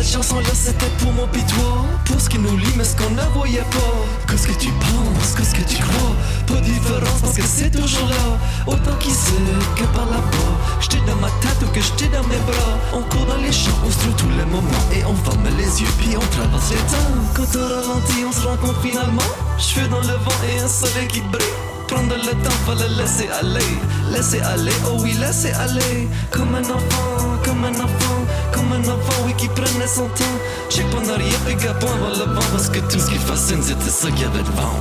chanson-là c'était pour mon pitois, pour ce qui nous lie mais ce qu'on ne voyait pas. Qu'est-ce que tu penses, qu'est-ce que tu crois? Pas de différence parce que c'est toujours là. Autant qu'ici que par là-bas. J'étais dans ma tête ou que j'étais dans mes bras. On court dans les champs, on se trouve tous les moments. Et on ferme les yeux puis on traverse les temps. Quand on ralentit on se rencontre finalement. Cheveux dans le vent et un soleil qui brille. Prendre le temps, faut le laisser aller, oh oui, laisser aller. Comme un enfant, comme un enfant, comme un enfant, oui, qui prenait son temps. J'ai pas en arrière, puis gabon avant le vent, parce que tout ce qui fascine, c'était ça qu'il y avait devant.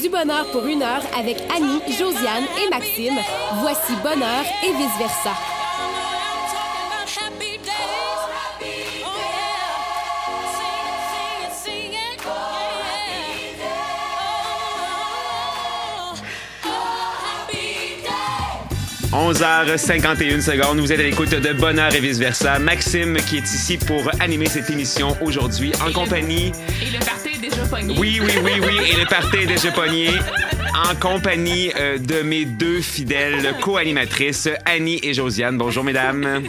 Du bonheur pour une heure avec Annie, Josiane et Maxime. Voici Bonheur et vice-versa. 11h51. Vous êtes à l'écoute de Bonheur et vice-versa. Maxime qui est ici pour animer cette émission aujourd'hui en compagnie... Et le party est déjà pogné. Oui. Et le party est déjà pogné. En compagnie de mes deux fidèles co-animatrices, Annie et Josiane. Bonjour, mesdames.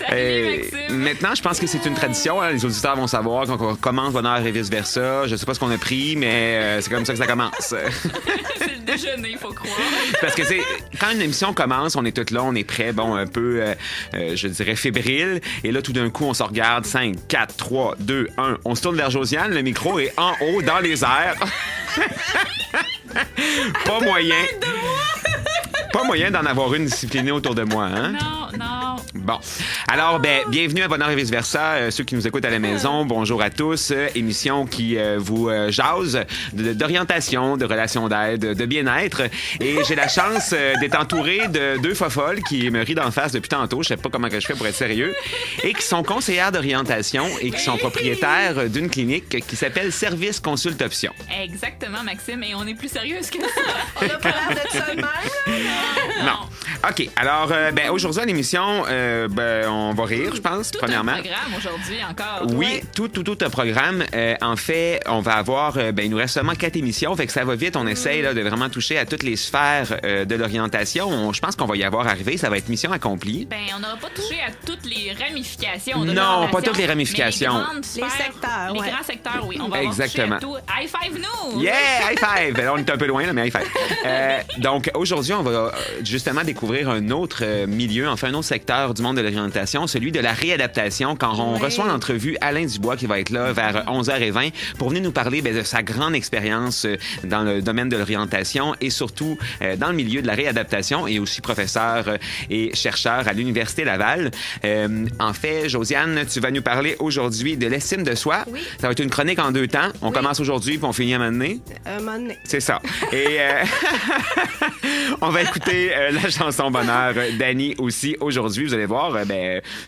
Salut, Maxime. Maintenant, je pense que c'est une tradition. Hein? Les auditeurs vont savoir quand on commence Bonheur et vice-versa. Je sais pas ce qu'on a pris, mais c'est comme ça que ça commence. C'est le déjeuner, il faut croire. Parce que quand une émission commence, on est toutes là, on est prêts, bon, un peu, je dirais, fébrile. Et là, tout d'un coup, on se regarde. 5, 4, 3, 2, 1. On se tourne vers Josiane. Le micro est en haut, dans les airs. Pas moyen d'en avoir une disciplinée autour de moi, hein? Non. Bon. Alors, bienvenue à Bonheur et vice-versa. Ceux qui nous écoutent à la maison, bonjour à tous. Émission qui vous jase d'orientation, de relations d'aide, de bien-être. Et j'ai la chance d'être entouré de deux fofolles qui me rient d'en face depuis tantôt. Je sais pas comment que je fais pour être sérieux. Et qui sont conseillères d'orientation et qui sont propriétaires d'une clinique qui s'appelle Service Consulte Option. Exactement, Maxime. Et on est plus sérieuse que ça. On a pas l'air de ça de même, Non. OK. Alors, aujourd'hui à l'émission, on va rire, je pense, tout premièrement. Un programme aujourd'hui encore. Oui, Ouais. tout un programme. En fait, on va avoir... il nous reste seulement 4 émissions, fait que ça va vite. On essaye là, de vraiment toucher à toutes les sphères de l'orientation. Je pense qu'on va y avoir arrivé. Ça va être mission accomplie. On n'aura pas touché à toutes les ramifications de Non, l'orientation, pas toutes les ramifications. Mais les grandes sphères, secteurs, les ouais. grands secteurs, oui. On va Exactement. avoir touché à tout. High five, nous! Yeah! High five! Là, on est un peu loin, là, mais high five. Donc, aujourd'hui, on va justement découvrir un autre milieu, enfin un autre secteur du monde de l'orientation, celui de la réadaptation, quand on reçoit en entrevue Alain Dubois qui va être là vers 11h20 pour venir nous parler de sa grande expérience dans le domaine de l'orientation et surtout dans le milieu de la réadaptation et aussi professeur et chercheur à l'Université Laval. En fait, Josiane, tu vas nous parler aujourd'hui de l'estime de soi. Oui. Ça va être une chronique en 2 temps. On commence aujourd'hui puis on finit à un moment donné. Un moment donné. C'est ça. Et on va écouter la chanson Bonheur d'Annie aussi aujourd'hui. Vous allez voir,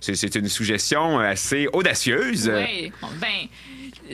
c'est une suggestion assez audacieuse. Oui.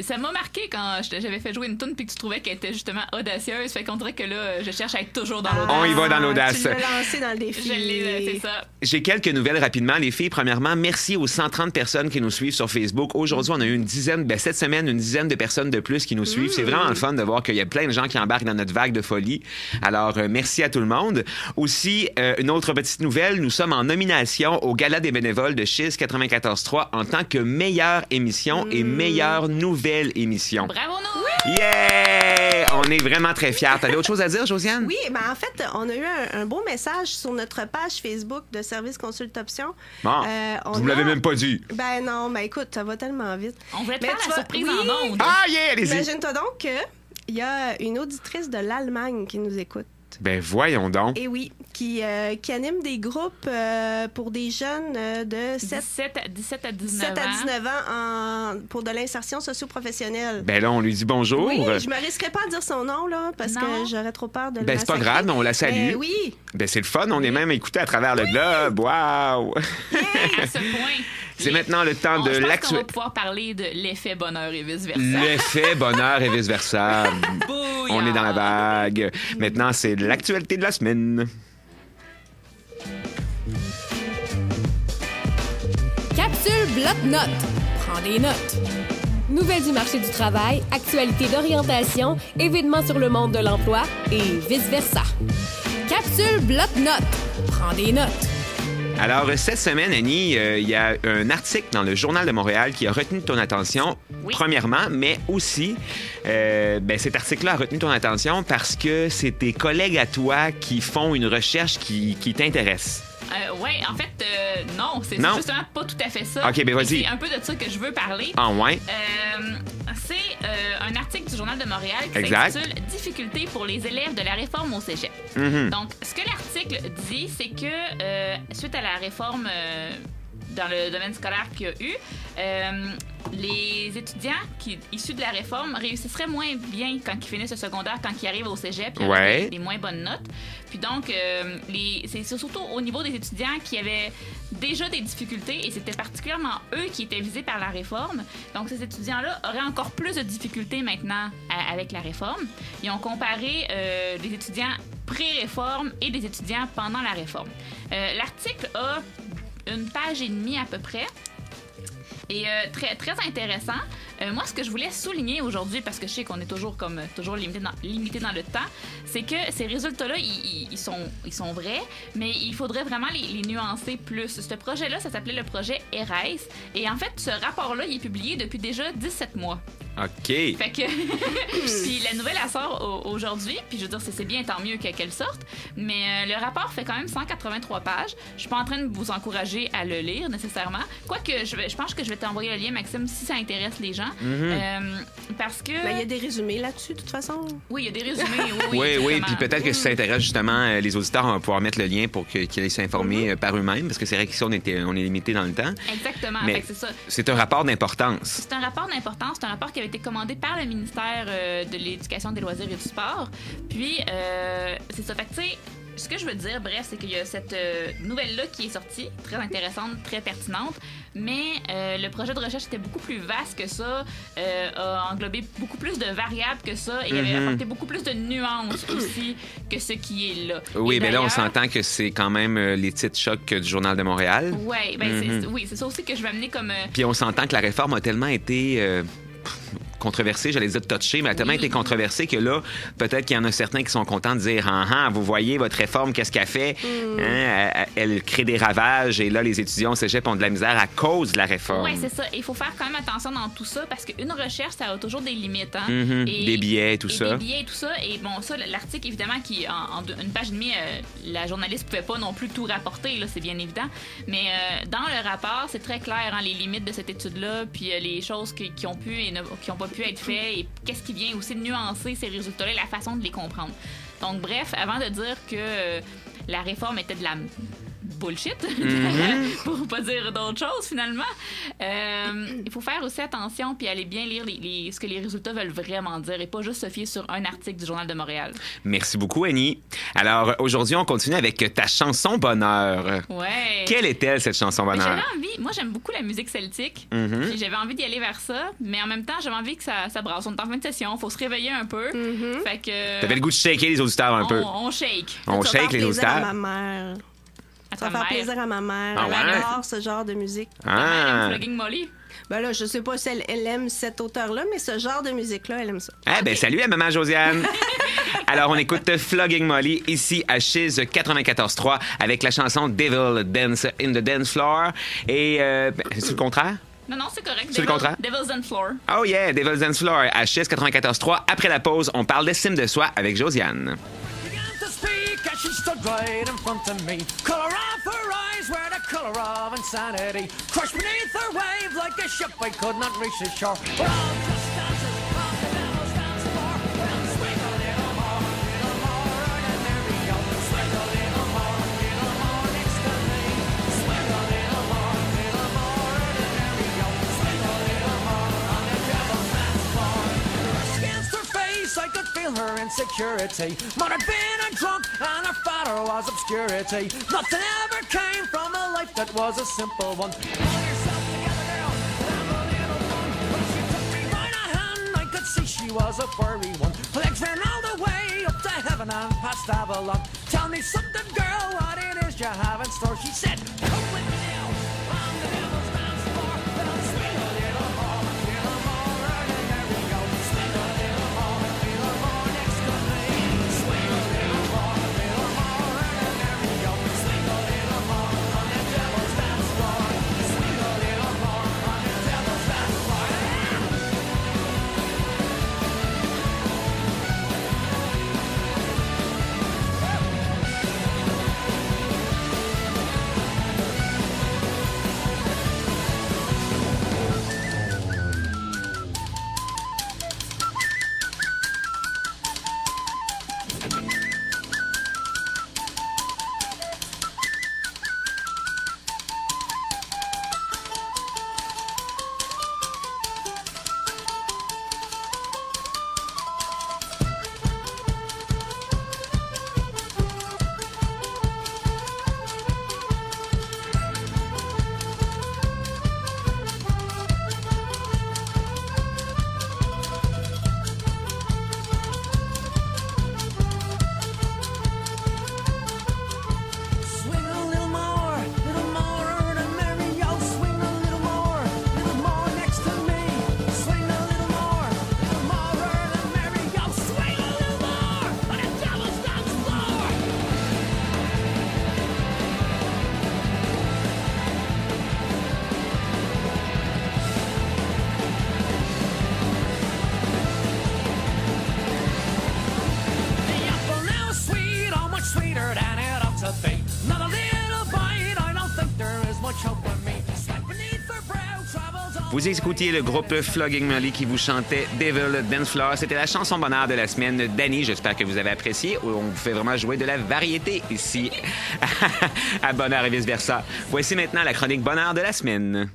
Ça m'a marqué quand j'avais fait jouer une toune puis que tu trouvais qu'elle était justement audacieuse. Fait qu'on dirait que là, je cherche à être toujours dans l'audace. On y va dans l'audace. Tu l'as lancé dans le défi. Je l'ai, c'est ça. J'ai quelques nouvelles rapidement. Les filles, premièrement, merci aux 130 personnes qui nous suivent sur Facebook. Aujourd'hui, on a eu une dizaine, cette semaine, une dizaine de personnes de plus qui nous suivent. C'est vraiment le fun de voir qu'il y a plein de gens qui embarquent dans notre vague de folie. Alors, merci à tout le monde. Aussi, une autre petite nouvelle, nous sommes en nomination au Gala des bénévoles de Chiz 94.3 en tant que meilleure émission et meilleure nouvelle émission. Bravo, nous! Yeah! On est vraiment très fiers. T'avais autre chose à dire, Josiane? Oui, en fait, on a eu un beau message sur notre page Facebook de Service Consulte Option. Bon, vous me l'avez même pas dit. Ben non, mais écoute, ça va tellement vite. On voulait te Mais faire tu la vois, surprise oui. en ondes. Ah, yeah, allez-y. Imagine-toi donc qu'il y a une auditrice de l'Allemagne qui nous écoute. Ben voyons donc. Et oui, qui anime des groupes pour des jeunes de 17 à 19 à 19 ans pour de l'insertion socio-professionnelle. Ben là, on lui dit bonjour. Oui, je me risquerais pas à dire son nom, là, parce Non. que j'aurais trop peur de le Ben c'est pas massacrer. grave, on la salue. Mais oui. Ben c'est le fun, on est même écouté à travers le globe. Wow! à ce point. C'est maintenant le temps de Je pense qu'on va l'actualité. pouvoir parler de l'effet bonheur et vice-versa. L'effet bonheur et vice-versa. On est dans la vague. Maintenant, c'est l'actualité de la semaine. Capsule bloc-notes. Prends des notes. Nouvelles du marché du travail, actualités d'orientation, événements sur le monde de l'emploi et vice-versa. Capsule bloc-notes. Prends des notes. Alors, cette semaine, Annie, il y a un article dans le Journal de Montréal qui a retenu ton attention, premièrement, mais aussi, cet article-là a retenu ton attention parce que c'est tes collègues à toi qui font une recherche qui t'intéresse. Oui, en fait, non, c'est justement pas tout à fait ça. OK, ben vas-y. C'est un peu de ça que je veux parler. Ah, ouais? C'est un article du Journal de Montréal qui Exact. s'intitule « Difficultés pour les élèves de la réforme au cégep ». Donc, ce que l'article dit, c'est que suite à la réforme dans le domaine scolaire qu'il y a eu, les étudiants issus de la réforme réussisseraient moins bien quand ils finissent le secondaire, quand ils arrivent au cégep, ils ont des moins bonnes notes. Puis donc, c'est surtout au niveau des étudiants qui avaient déjà des difficultés, et c'était particulièrement eux qui étaient visés par la réforme. Donc, ces étudiants-là auraient encore plus de difficultés maintenant avec la réforme. Ils ont comparé des étudiants pré-réforme et des étudiants pendant la réforme. L'article a 1 page et demie à peu près. Et très, très intéressant. Moi, ce que je voulais souligner aujourd'hui, parce que je sais qu'on est toujours limité dans le temps, c'est que ces résultats-là, ils sont vrais, mais il faudrait vraiment les nuancer plus. Ce projet-là, ça s'appelait le projet ERES. Et en fait, ce rapport-là, il est publié depuis déjà 17 mois. OK. Fait que puis la nouvelle, elle sort aujourd'hui, puis je veux dire, c'est bien, tant mieux qu'elle sorte, mais le rapport fait quand même 183 pages. Je suis pas en train de vous encourager à le lire nécessairement, quoique je pense que je vais t'envoyer le lien, Maxime, si ça intéresse les gens, parce que... Il y a des résumés là-dessus, de toute façon. Oui, il y a des résumés, Oui, puis peut-être que si ça intéresse justement les auditeurs, on va pouvoir mettre le lien pour qu'ils aillent s'informer par eux-mêmes, parce que c'est vrai qu'ici, on est limité dans le temps. Exactement, mais fait que c'est ça. C'est un rapport d'importance. C'est un rapport d'importance, c'est un rapport qui avait été commandé par le ministère de l'Éducation, des Loisirs et du Sport. Puis, c'est ça. Fait que, tu sais, ce que je veux dire, bref, c'est qu'il y a cette nouvelle-là qui est sortie, très intéressante, très pertinente, mais le projet de recherche était beaucoup plus vaste que ça, a englobé beaucoup plus de variables que ça, et il avait apporté beaucoup plus de nuances aussi que ce qui est là. Oui, mais là, on s'entend que c'est quand même les titres chocs du Journal de Montréal. Ouais, c'est ça aussi que je vais amener comme... Puis on s'entend que la réforme a tellement été... controversée, j'allais dire touchée, mais elle a tellement été controversée que là, peut-être qu'il y en a certains qui sont contents de dire vous voyez votre réforme, qu'est-ce qu'elle fait? Elle crée des ravages, et là, les étudiants au cégep ont de la misère à cause de la réforme. Oui, c'est ça. Il faut faire quand même attention dans tout ça, parce qu'une recherche, ça a toujours des limites. Hein? Des billets, tout ça. Des billets et tout ça. Et bon, ça, l'article, évidemment, qui en 1 page et demie, la journaliste ne pouvait pas non plus tout rapporter, là, c'est bien évident. Mais dans le rapport, c'est très clair, les limites de cette étude-là, puis les choses qui ont pu et qui n'ont pas pu être faites, et qu'est-ce qui vient aussi de nuancer ces résultats-là, la façon de les comprendre. Donc, bref, avant de dire que la réforme était de la bullshit, pour pas dire d'autre chose, finalement, il faut faire aussi attention puis aller bien lire ce que les résultats veulent vraiment dire, et pas juste se fier sur un article du Journal de Montréal. Merci beaucoup, Annie. Alors, aujourd'hui, on continue avec ta chanson Bonheur. Ouais. Quelle est-elle, cette chanson Bonheur? Moi, j'aime beaucoup la musique celtique, puis j'avais envie d'y aller vers ça, mais en même temps, j'avais envie que ça brasse. On est en fin de session, faut se réveiller un peu. Fait que... T'avais le goût de shaker les auditeurs un peu. On shake. On shake les auditeurs. À ma mère. Ça va faire plaisir à ma mère. Elle adore ce genre de musique. Ta mère aime Flogging Molly? Ben là, je sais pas si elle aime cet auteur-là, mais ce genre de musique-là, elle aime ça. Salut à maman Josiane. Alors, on écoute Flogging Molly ici à Chiz 94.3 avec la chanson Devil Dance in the Dance Floor. Et c'est le contraire? Non, c'est correct. C'est le contraire? Devil's Dance Floor. Oh yeah, Devil's Dance Floor à Chiz 94.3. Après la pause, on parle d'estime de soi avec Josiane. She stood right in front of me. Color of her eyes were the color of insanity. Crushed beneath her wave like a ship I could not reach the shore. We're all just dancers on the devil's dance floor. Well, swing a little more and there we go. Swing a little more next to me. Swing a little more and there we go. Swing a little more on the devil's dance floor. Brushed against her face, I could feel her insecurity. Mother been a drunk and her father was obscurity. Nothing ever came from a life that was a simple one. Pull yourself she was a furry one. Her legs ran all the way up to heaven and past Avalon. Tell me something, girl, what it is you have in store. She said, come with me now on the devil's dance floor. Well, swing a little more, and there we go. Swing a little more next to me. Swing a little more, and there we go. Swing a little more on the devil's dance floor. Swing a little more on the devil's dance floor. Swing a little more, and there we go. Swing a little more next to me. Swing a little more, and there we go. Swing a little more on the devil's dance floor. The apple now is sweet, oh much sweeter than it ought to be. Not a little bite, I don't think there is much hope for me. Slight beneath her brow travels all. Vous écoutiez le groupe Flogging Molly qui vous chantait Devil Dance Floor. C'était la chanson bonheur de la semaine d'Annie. J'espère que vous avez apprécié. On vous fait vraiment jouer de la variété ici à Bonheur et vice-versa. Voici maintenant la chronique bonheur de la semaine.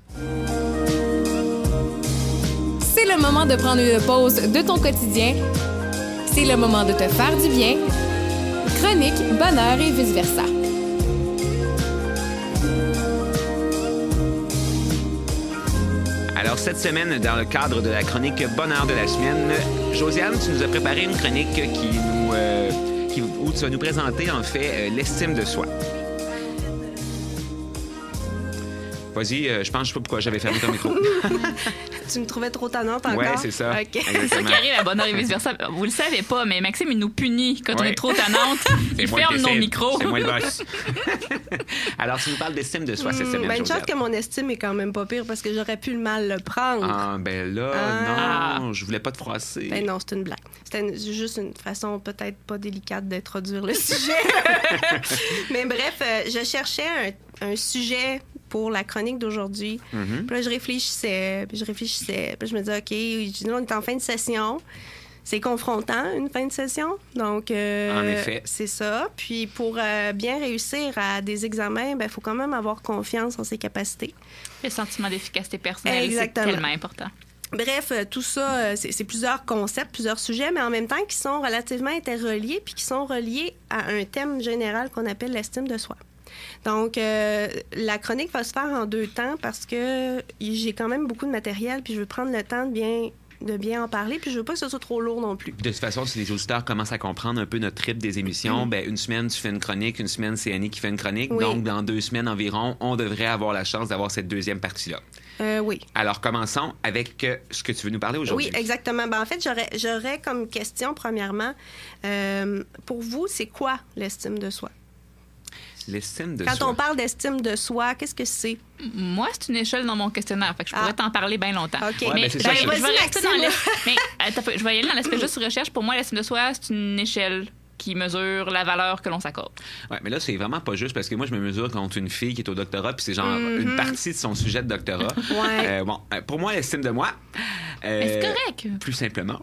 C'est le moment de prendre une pause de ton quotidien. C'est le moment de te faire du bien. Chronique, bonheur et vice-versa. Alors, cette semaine, dans le cadre de la chronique bonheur de la semaine, Josiane, tu nous as préparé une chronique où tu vas nous présenter, en fait, l'estime de soi. Vas-y, je sais pas pourquoi j'avais fermé ton micro. Tu me trouvais trop tannante encore? Ouais, c'est ça. OK. C'est ça qui arrive à Bonheur et vice-versa. Vous le savez pas, mais Maxime, il nous punit quand on est trop tannante. Il ferme nos micros. C'est moi le boss. Alors, tu nous parles d'estime de soi cette semaine, Ben, une Josiane. chance que mon estime est quand même pas pire parce que j'aurais pu le mal le prendre. Ah, ben là, non, je voulais pas te froisser. Ben non, c'est une blague. C'était juste une façon peut-être pas délicate d'introduire le sujet. Mais bref, je cherchais un sujet pour la chronique d'aujourd'hui. Puis là, je réfléchissais, puis je me disais, OK, là, on est en fin de session. C'est confrontant, une fin de session. Donc, En effet. c'est ça. Puis, pour bien réussir à des examens, il faut quand même avoir confiance en ses capacités. Le sentiment d'efficacité personnelle, c'est Exactement. tellement important. Bref, tout ça, c'est plusieurs concepts, plusieurs sujets, mais en même temps qui sont relativement interreliés puis qui sont reliés à un thème général qu'on appelle l'estime de soi. Donc, la chronique va se faire en 2 temps parce que j'ai quand même beaucoup de matériel puis je veux prendre le temps de bien en parler puis je veux pas que ce soit trop lourd non plus. De toute façon, si les auditeurs commencent à comprendre un peu notre rythme des émissions, ben une semaine, tu fais une chronique, une semaine, c'est Annie qui fait une chronique. Oui. Donc, dans 2 semaines environ, on devrait avoir la chance d'avoir cette deuxième partie-là. Oui. Alors, commençons avec ce que tu veux nous parler aujourd'hui. Oui, exactement. Ben, en fait, j'aurais comme question, premièrement, pour vous, c'est quoi l'estime de soi? L'estime de Quand soi. on parle d'estime de soi, qu'est-ce que c'est? Moi, c'est une échelle dans mon questionnaire. Fait que je pourrais t'en parler bien longtemps. OK. Ouais, Mais ben, c'est je ça, vais je- rester Vas-y, dans Maxime. mais attends, je vais y aller dans l'aspect juste recherche. Pour moi, l'estime de soi, c'est une échelle qui mesure la valeur que l'on s'accorde. Ouais, mais là, c'est vraiment pas juste parce que moi, je me mesure contre une fille qui est au doctorat, puis c'est genre une partie de son sujet de doctorat. Ouais. Pour moi, l'estime de moi. Mais c'est correct. Plus simplement,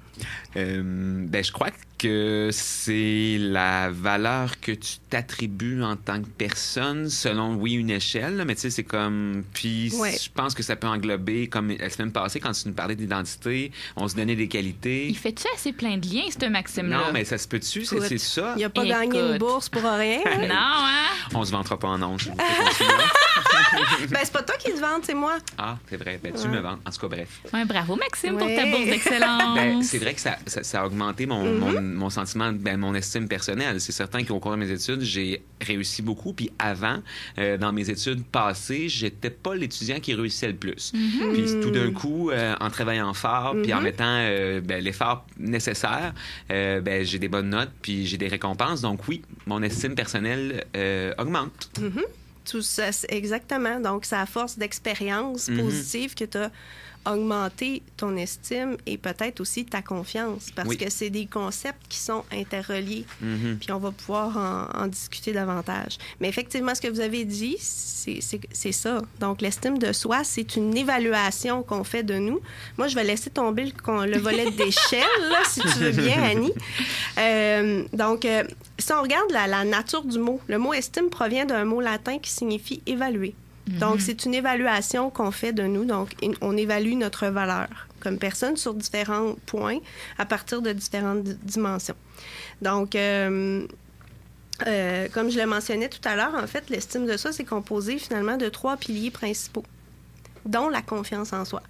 ben, je crois que c'est la valeur que tu t'attribues en tant que personne selon, oui, une échelle, là, mais tu sais, c'est comme... Puis Ouais. je pense que ça peut englober, comme la semaine passée, quand tu nous parlais d'identité, on se donnait des qualités. Il fait-tu assez plein de liens, ce Maxime-là? Non, mais ça se peut-tu? Écoute, C'est ça. Il n'a pas gagné une Écoute. bourse pour rien. Non, hein? On se vantera pas en ondes. s'il vous plaît, continuez. Ben, c'est pas toi qui te vante, c'est moi. Ah, c'est vrai. Ben, tu me vends. En tout cas, bref. Ouais, bravo, Maxime, pour Ouais. ta bourse d'excellence. Ben, c'est vrai que ça a augmenté mon sentiment, mon estime personnelle. C'est certain qu'au cours de mes études, j'ai réussi beaucoup. Puis avant, dans mes études passées, j'étais pas l'étudiant qui réussissait le plus. Puis tout d'un coup, en travaillant fort, puis en mettant l'effort nécessaire, j'ai des bonnes notes, puis j'ai des récompenses. Donc oui, mon estime personnelle augmente. Tout ça, exactement. Donc, c'est à force d'expérience positive que tu as augmenté ton estime et peut-être aussi ta confiance, parce Oui. que c'est des concepts qui sont interreliés. Puis on va pouvoir en discuter davantage. Mais effectivement, ce que vous avez dit, c'est ça. Donc, l'estime de soi, c'est une évaluation qu'on fait de nous. Moi, je vais laisser tomber le volet d'échelle, là, si tu veux bien, Annie. Donc, si on regarde la nature du mot, le mot estime provient d'un mot latin qui signifie évaluer. Donc, c'est une évaluation qu'on fait de nous. Donc, on évalue notre valeur comme personne sur différents points à partir de différentes dimensions. Donc, comme je le mentionnais tout à l'heure, en fait, l'estime de soi, c'est composé finalement de 3 piliers principaux, dont la confiance en soi.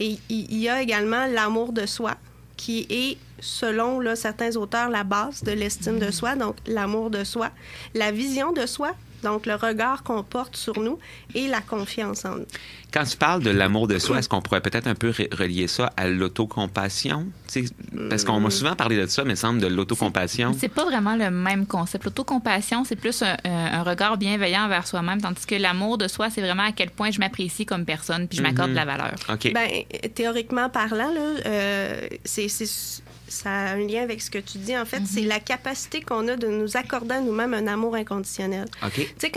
Et il y a également l'amour de soi, qui est, selon là, certains auteurs, la base de l'estime de soi. Donc, l'amour de soi, la vision de soi, donc le regard qu'on porte sur nous, et la confiance en nous. Quand tu parles de l'amour de soi, est-ce qu'on pourrait peut-être un peu relier ça à l'autocompassion? Tu sais, parce qu'on m'a souvent parlé de ça, mais il me semble, de l'autocompassion. C'est pas vraiment le même concept. L'autocompassion, c'est plus un regard bienveillant envers soi-même, tandis que l'amour de soi, c'est vraiment à quel point je m'apprécie comme personne puis je m'accorde de la valeur. OK. Bien, théoriquement parlant, là, ça a un lien avec ce que tu dis. En fait, c'est la capacité qu'on a de nous accorder à nous-mêmes un amour inconditionnel. OK. Tu sais,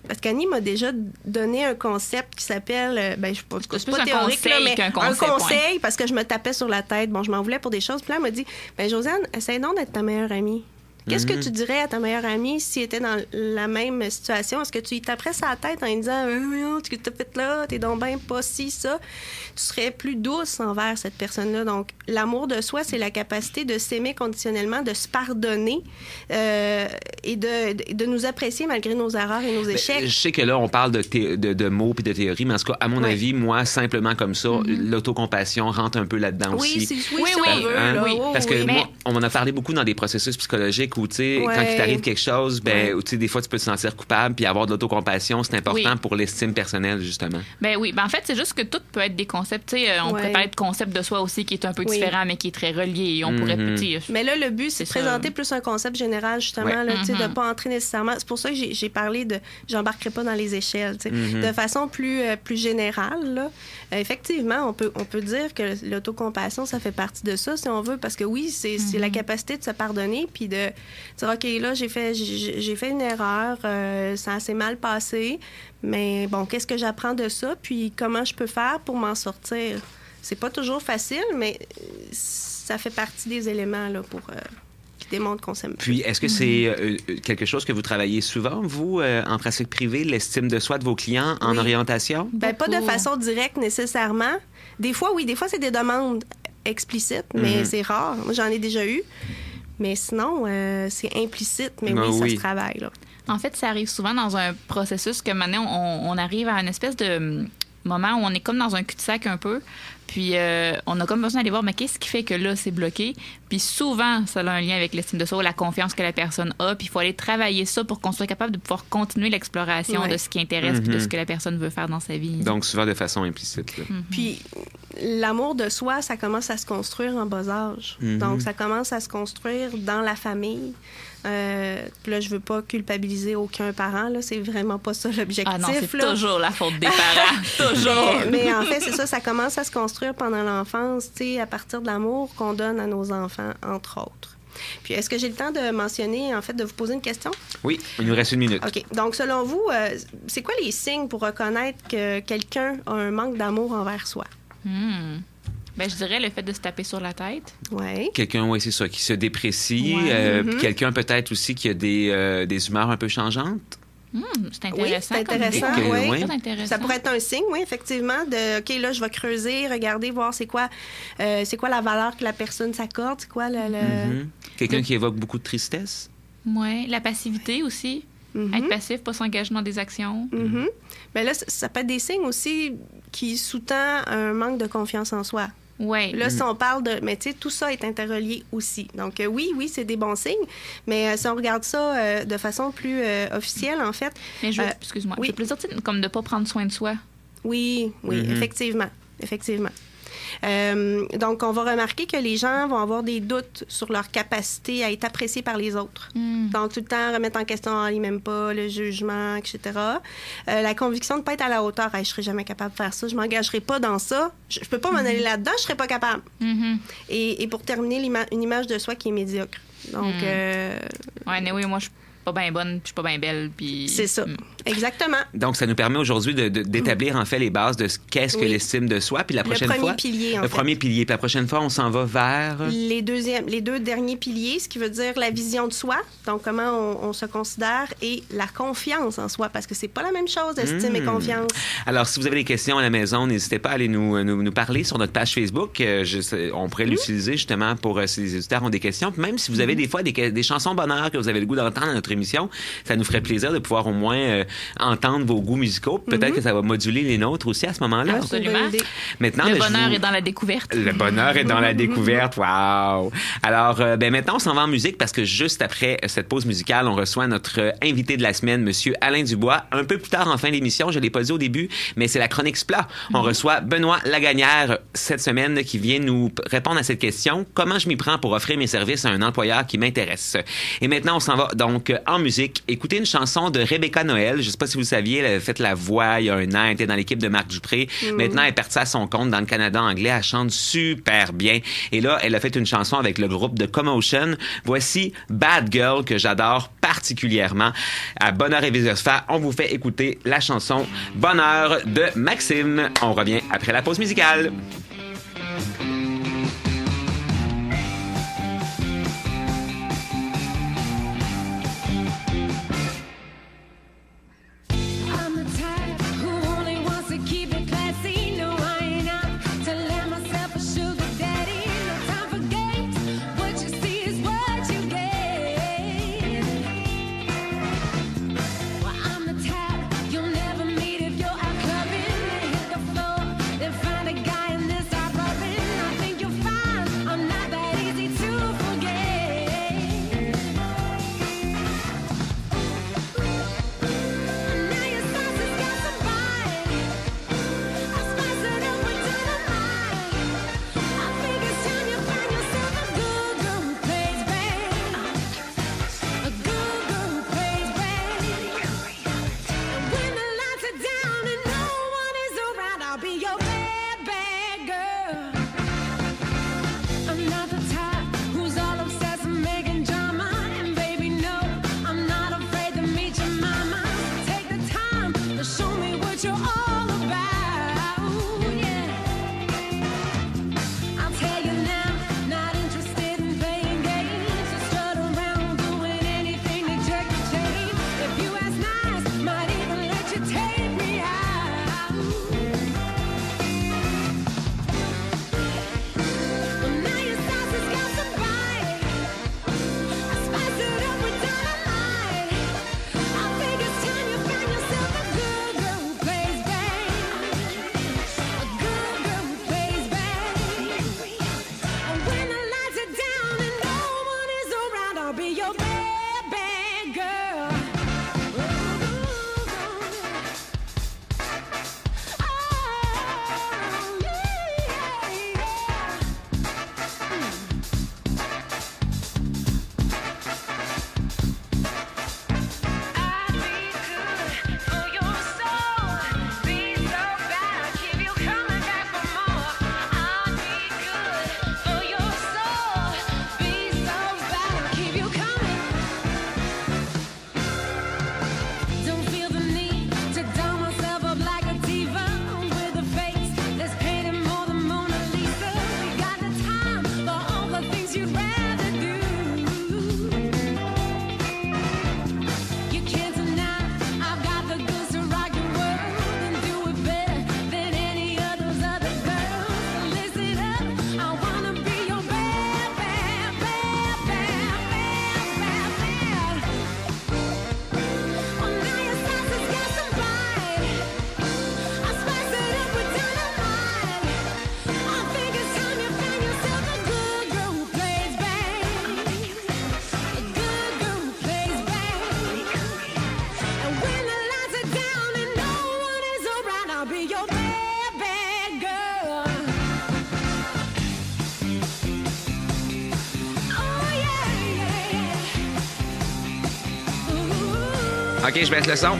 parce qu'Annie m'a déjà donné un concept qui s'appelle... je sais pas, C'est c'est plus pas un théorique, là, conseil mais qu'un un concept, conseil, parce que je me tapais sur la tête. Bon, je m'en voulais pour des choses. Puis là, elle m'a dit, Josiane, essaie donc d'être ta meilleure amie. Qu'est-ce que tu dirais à ta meilleure amie si elle était dans la même situation? Est-ce que tu y taperais sa tête en lui disant « Tu t'as fait là, t'es donc bien pas ci, ça », tu serais plus douce envers cette personne-là. Donc, l'amour de soi, c'est la capacité de s'aimer conditionnellement, de se pardonner et de nous apprécier malgré nos erreurs et nos échecs. Je sais que là, on parle de mots puis de théories, mais en tout cas, à mon avis, moi, simplement comme ça, l'autocompassion rentre un peu là-dedans Oui, aussi. si Oui, on veut. Hein? Là. Oui, Parce que oui. moi, on m'en a parlé beaucoup dans des processus psychologiques où, tu sais, Ouais. quand il t'arrive quelque chose, où, tu sais, des fois, tu peux te sentir coupable, puis avoir de l'autocompassion, c'est important Oui. pour l'estime personnelle, justement. Ben oui, en fait, c'est juste que tout peut être des concepts. Tu sais, on pourrait parler de concept de soi aussi qui est un peu Oui. différent, mais qui est très relié. Et on pourrait, tu sais, Mais là, le but, c'est de C'est ça. présenter plus un concept général, justement, Ouais. là, tu sais, de ne pas entrer nécessairement. C'est pour ça que j'ai parlé de. J'embarquerai pas dans les échelles, tu sais. De façon plus générale, là, effectivement, on peut dire que l'autocompassion, ça fait partie de ça, si on veut, parce que oui, c'est la capacité de se pardonner, puis de dire, OK, là, j'ai fait une erreur, ça s'est mal passé, mais bon, qu'est-ce que j'apprends de ça, puis comment je peux faire pour m'en sortir? C'est pas toujours facile, mais ça fait partie des éléments là, qui démontrent qu'on s'aime. Puis, est-ce que c'est quelque chose que vous travaillez souvent, vous, en pratique privée, l'estime de soi de vos clients en Oui. orientation? Ben, pas de Beaucoup. façon directe nécessairement. Des fois, oui, des fois, c'est des demandes explicites, mais c'est rare. Moi, j'en ai déjà eu. Mais sinon, c'est implicite, mais Ben oui, ça oui. se travaille. Là. En fait, ça arrive souvent dans un processus que maintenant, on arrive à une espèce de moment où on est comme dans un cul-de-sac un peu. Puis, on a comme besoin d'aller voir, mais qu'est-ce qui fait que là, c'est bloqué? Puis souvent, ça a un lien avec l'estime de soi, la confiance que la personne a. Puis il faut aller travailler ça pour qu'on soit capable de pouvoir continuer l'exploration Ouais. de ce qui intéresse puis de ce que la personne veut faire dans sa vie. Donc, souvent de façon implicite. Là. Puis, l'amour de soi, ça commence à se construire en bas âge. Donc, ça commence à se construire dans la famille. Puis là, je veux pas culpabiliser aucun parent. Là, c'est vraiment pas ça l'objectif. Ah non, c'est là. toujours la faute des parents. Toujours. Mais en fait, c'est ça commence à se construire pendant l'enfance, tu sais, à partir de l'amour qu'on donne à nos enfants, entre autres. Puis, est-ce que j'ai le temps de mentionner, en fait, de vous poser une question? Oui, il nous reste 1 minute. OK. Donc, selon vous, c'est quoi les signes pour reconnaître que quelqu'un a un manque d'amour envers soi? Ben, je dirais le fait de se taper sur la tête. Oui. Quelqu'un, oui, c'est ça, qui se déprécie. Ouais. Quelqu'un peut-être aussi qui a des humeurs un peu changeantes. C'est intéressant. Oui, c'est intéressant, comme idée. oui. Oui. Très intéressant. Ça pourrait être un signe, oui, effectivement, de OK, là, je vais creuser, regarder, voir c'est quoi la valeur que la personne s'accorde, c'est quoi Quelqu'un qui évoque beaucoup de tristesse. Oui, la passivité aussi. Être passif, pas s'engager dans des actions. Mais là, ça peut être des signes aussi qui sous-tend un manque de confiance en soi. Oui. Là, si on parle de... Mais tu sais, tout ça est interrelié aussi. Donc, oui, c'est des bons signes. Mais si on regarde ça de façon plus officielle, en fait... Mais excuse-moi, oui. je veux plus dire, tu sais, comme de ne pas prendre soin de soi. Oui, effectivement. Donc, on va remarquer que les gens vont avoir des doutes sur leur capacité à être appréciés par les autres. Donc, tout le temps, remettre en question, ils m'aiment pas, le jugement, etc. La conviction de ne pas être à la hauteur, je ne serai jamais capable de faire ça, je ne m'engagerai pas dans ça, je ne peux pas m'en aller là-dedans, je ne serai pas capable. Et pour terminer, une image de soi qui est médiocre. Donc, Ouais, mais oui, moi, je suis pas bien bonne, puis je suis pas bien belle, puis... c'est ça. Exactement. Donc, ça nous permet aujourd'hui d'établir, en fait, les bases de qu'est-ce que l'estime de soi. Puis la prochaine fois... Le premier pilier, Le premier pilier. Puis la prochaine fois, on s'en va vers... Les deux derniers piliers, ce qui veut dire la vision de soi, donc comment on se considère, et la confiance en soi, parce que c'est pas la même chose, estime et confiance. Alors, si vous avez des questions à la maison, n'hésitez pas à aller nous parler sur notre page Facebook. On pourrait l'utiliser justement pour si les auditeurs ont des questions. Puis même si vous avez des fois des chansons bonheur que vous avez le goût d'entendre dans notre émission, ça nous ferait plaisir de pouvoir au moins entendre vos goûts musicaux. Peut-être que ça va moduler les nôtres aussi à ce moment-là. Absolument. Maintenant, Le bonheur est dans la découverte. Le bonheur est dans la découverte. Wow! Alors, maintenant, on s'en va en musique parce que juste après cette pause musicale, on reçoit notre invité de la semaine, Monsieur Alain Dubois. Un peu plus tard en fin d'émission, je ne l'ai pas dit au début, mais c'est la chronique SPLA. On reçoit Benoît Lagagnère cette semaine qui vient nous répondre à cette question. Comment je m'y prends pour offrir mes services à un employeur qui m'intéresse? Et maintenant, on s'en va donc en musique. Écoutez une chanson de Rebecca Noël. Je ne sais pas si vous le saviez, elle a fait la voix il y a un an, elle était dans l'équipe de Marc Dupré. Maintenant, elle est partie à son compte dans le Canada anglais. Elle chante super bien. Et là, elle a fait une chanson avec le groupe de Commotion. Voici Bad Girl, que j'adore particulièrement. À Bonheur et vice-versa, on vous fait écouter la chanson Bonheur de Maxime. On revient après la pause musicale. Find a guy in this I'll be your bad, bad girl. Oh, yeah, yeah, yeah. Ooh. OK, je baisse le son.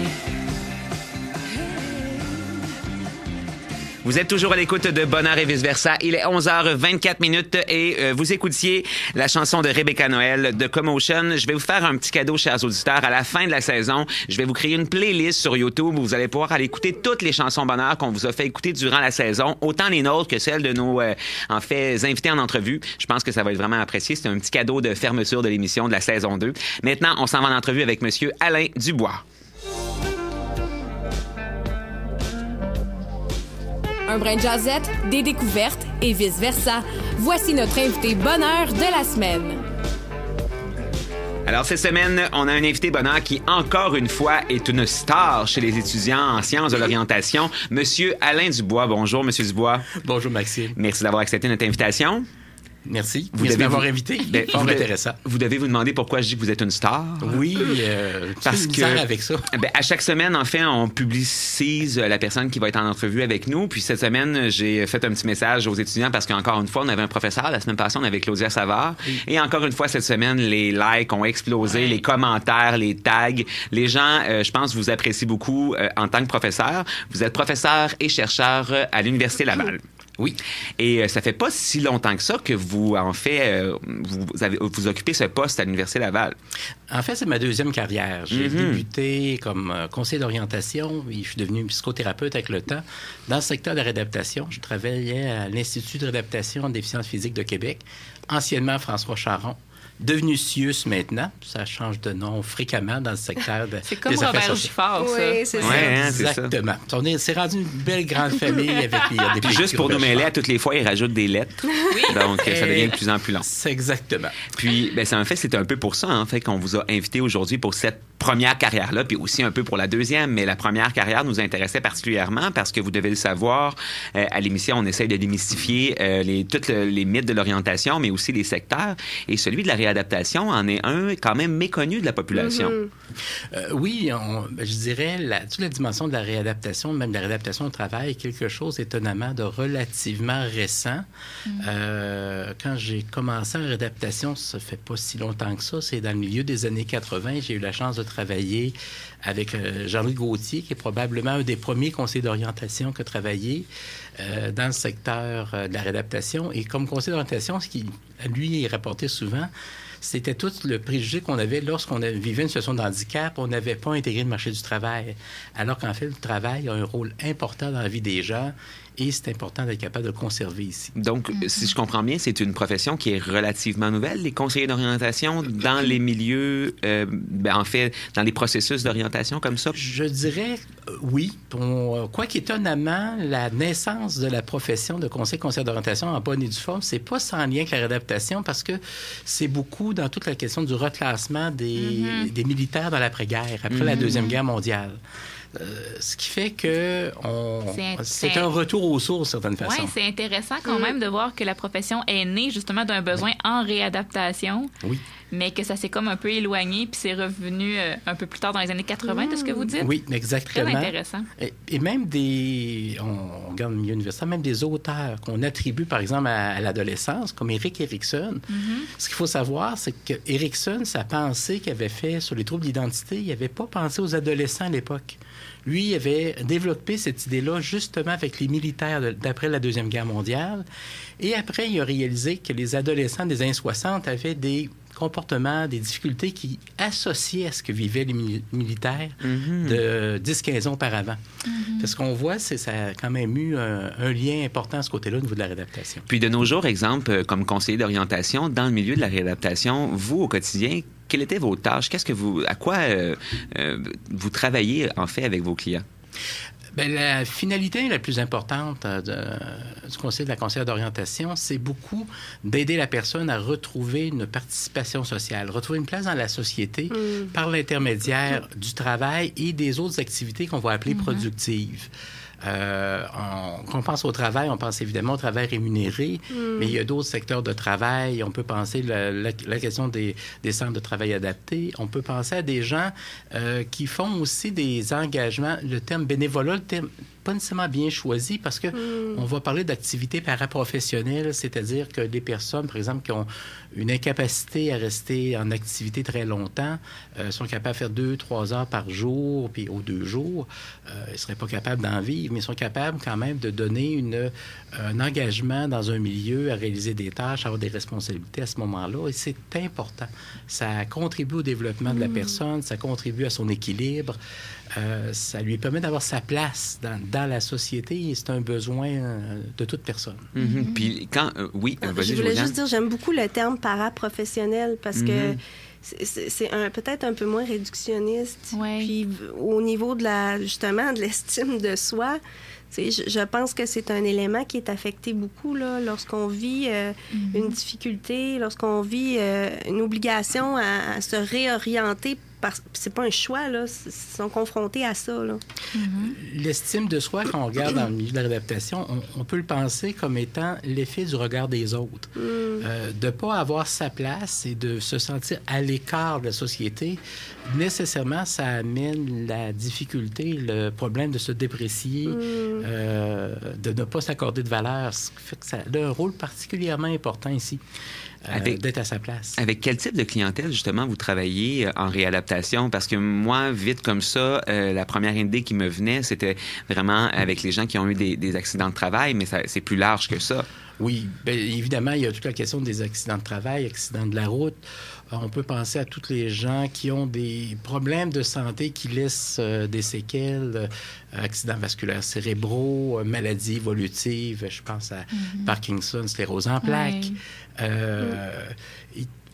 Vous êtes toujours à l'écoute de Bonheur et vice-versa. Il est 11h24 et vous écoutiez la chanson de Rebecca Noël de Commotion. Je vais vous faire un petit cadeau, chers auditeurs. À la fin de la saison, je vais vous créer une playlist sur YouTube où vous allez pouvoir aller écouter toutes les chansons Bonheur qu'on vous a fait écouter durant la saison, autant les nôtres que celles de nos invités en entrevue. Je pense que ça va être vraiment apprécié. C'est un petit cadeau de fermeture de l'émission de la saison 2. Maintenant, on s'en va en entrevue avec Monsieur Alain Dubois. Un brin de jazzette, des découvertes et vice-versa. Voici notre invité bonheur de la semaine. Alors, cette semaine, on a un invité bonheur qui, encore une fois, est une star chez les étudiants en sciences de l'orientation, Monsieur Alain Dubois. Bonjour, Monsieur Dubois. Bonjour, Maxime. Merci d'avoir accepté notre invitation. Merci. Vous Merci devez de m'avoir vous- invité. Ben, Fort vous de- intéressant. Vous devez vous demander pourquoi je dis que vous êtes une star. Oui, Parce que avec ça. ben, à chaque semaine, en fait, on publicise la personne qui va être en entrevue avec nous. Puis cette semaine, j'ai fait un petit message aux étudiants parce qu'encore une fois, on avait un professeur. La semaine passée, on avait Claudia Savard. Et encore une fois, cette semaine, les likes ont explosé, les commentaires, les tags. Les gens, je pense, vous apprécient beaucoup en tant que professeur. Vous êtes professeur et chercheur à l'Université Laval. Oui. Et ça fait pas si longtemps que ça que vous, en fait, vous occupez ce poste à l'Université Laval. En fait, c'est ma deuxième carrière. J'ai débuté comme conseiller d'orientation et je suis devenu psychothérapeute avec le temps. Dans le secteur de la réadaptation, je travaillais à l'Institut de réadaptation des déficiences physiques de Québec, anciennement François Charon. Devenu CIUS maintenant, ça change de nom fréquemment dans le secteur C'est comme des affaires Robert sociales. Giffard, ça. Oui, c'est ça. Ouais, hein, c'est ça. Exactement. C'est rendu une belle grande famille avec des Puis juste pour nous mêler à toutes les fois, ils rajoutent des lettres. Donc, ça devient de plus en plus long. C'est exactement. Puis, ben, c'est en fait, c'est un peu pour ça, en fait, qu'on vous a invité aujourd'hui pour cette première carrière-là, puis aussi un peu pour la deuxième. Mais la première carrière nous intéressait particulièrement parce que vous devez le savoir, à l'émission, on essaye de démystifier tous les mythes de l'orientation, mais aussi les secteurs. Et celui de la réadaptation en est un quand même méconnu de la population. Oui, je dirais toute la dimension de la réadaptation, même de la réadaptation au travail, est quelque chose étonnamment de relativement récent. Quand j'ai commencé en réadaptation, ça fait pas si longtemps que ça, c'est dans le milieu des années 80. J'ai eu la chance de travailler avec Jean-Louis Gauthier, qui est probablement un des premiers conseillers d'orientation que travaillé dans le secteur de la réadaptation. Et comme conseiller d'orientation, ce qui, lui, est rapporté souvent, c'était tout le préjugé qu'on avait lorsqu'on vivait une situation de handicap. On n'avait pas intégré le marché du travail. Alors qu'en fait, le travail a un rôle important dans la vie des gens et c'est important d'être capable de le conserver ici. Donc, si je comprends bien, c'est une profession qui est relativement nouvelle, les conseillers d'orientation, dans les milieux, en fait, dans les processus d'orientation comme ça? Je dirais oui. Quoique étonnamment, la naissance de la profession de conseiller d'orientation en bonne et due forme, c'est pas sans lien avec la réadaptation parce que c'est beaucoup dans toute la question du reclassement des militaires dans l'après-guerre, après la Deuxième Guerre mondiale. Ce qui fait que c'est un retour aux sources, certaine façon. Oui, c'est intéressant quand même de voir que la profession est née justement d'un besoin en réadaptation, Oui. mais que ça s'est comme un peu éloigné, puis c'est revenu un peu plus tard dans les années 80, de ce que vous dites. Oui, Très exactement. intéressant. Et même on regarde le milieu universitaire, même des auteurs qu'on attribue, par exemple, à l'adolescence, comme Erik Erikson. Ce qu'il faut savoir, c'est que Erikson, sa pensée qu'il avait fait sur les troubles d'identité, il n'avait pas pensé aux adolescents à l'époque. Lui, il avait développé cette idée-là justement avec les militaires d'après la Deuxième Guerre mondiale. Et après, il a réalisé que les adolescents des années 60 avaient des comportements, des difficultés qui associaient à ce que vivaient les militaires de 10-15 ans auparavant. Ce qu'on voit, c'est que ça a quand même eu un lien important à ce côté-là au niveau de la réadaptation. Puis de nos jours, exemple, comme conseiller d'orientation, dans le milieu de la réadaptation, vous, au quotidien, quelles étaient vos tâches? À quoi vous travaillez, en fait, avec vos clients? Bien, la finalité la plus importante du conseil de la conseillère d'orientation, c'est beaucoup d'aider la personne à retrouver une participation sociale, retrouver une place dans la société par l'intermédiaire du travail et des autres activités qu'on va appeler productives. Quand on pense au travail, on pense évidemment au travail rémunéré, mais il y a d'autres secteurs de travail. On peut penser la question des centres de travail adaptés. On peut penser à des gens qui font aussi des engagements. Le terme bénévolat, le terme pas nécessairement bien choisi parce que on va parler d'activités paraprofessionnelles, c'est-à-dire que des personnes, par exemple, qui ont une incapacité à rester en activité très longtemps, sont capables de faire 2-3 heures par jour, puis aux 2 jours, ils ne seraient pas capables d'en vivre, mais ils sont capables quand même de donner un engagement dans un milieu, à réaliser des tâches, à avoir des responsabilités à ce moment-là, et c'est important. Ça contribue au développement de la personne, ça contribue à son équilibre, ça lui permet d'avoir sa place dans la société, et c'est un besoin de toute personne. Puis quand... oui, vas-y, Je voulais Josiane. juste dire, j'aime beaucoup le terme paraprofessionnel parce que c'est peut-être un peu moins réductionniste. Ouais. Puis au niveau justement de l'estime de soi, je pense que c'est un élément qui est affecté beaucoup là, lorsqu'on vit une difficulté, lorsqu'on vit une obligation à se réorienter. C'est pas un choix, là. Ils sont confrontés à ça, là. L'estime de soi, quand on regarde dans le milieu de la réadaptation, on peut le penser comme étant l'effet du regard des autres. De ne pas avoir sa place et de se sentir à l'écart de la société, nécessairement, ça amène la difficulté, le problème de se déprécier, de ne pas s'accorder de valeur. Ce qui fait que ça a un rôle particulièrement important ici. D'être à sa place. Avec quel type de clientèle, justement, vous travaillez en réadaptation? Parce que moi, vite comme ça, la première idée qui me venait, c'était vraiment avec les gens qui ont eu des accidents de travail, mais c'est plus large que ça. Oui, bien, évidemment, il y a toute la question des accidents de travail, accidents de la route. On peut penser à tous les gens qui ont des problèmes de santé qui laissent des séquelles, accidents vasculaires cérébraux, maladies évolutives, je pense à Parkinson, sclérose en plaques.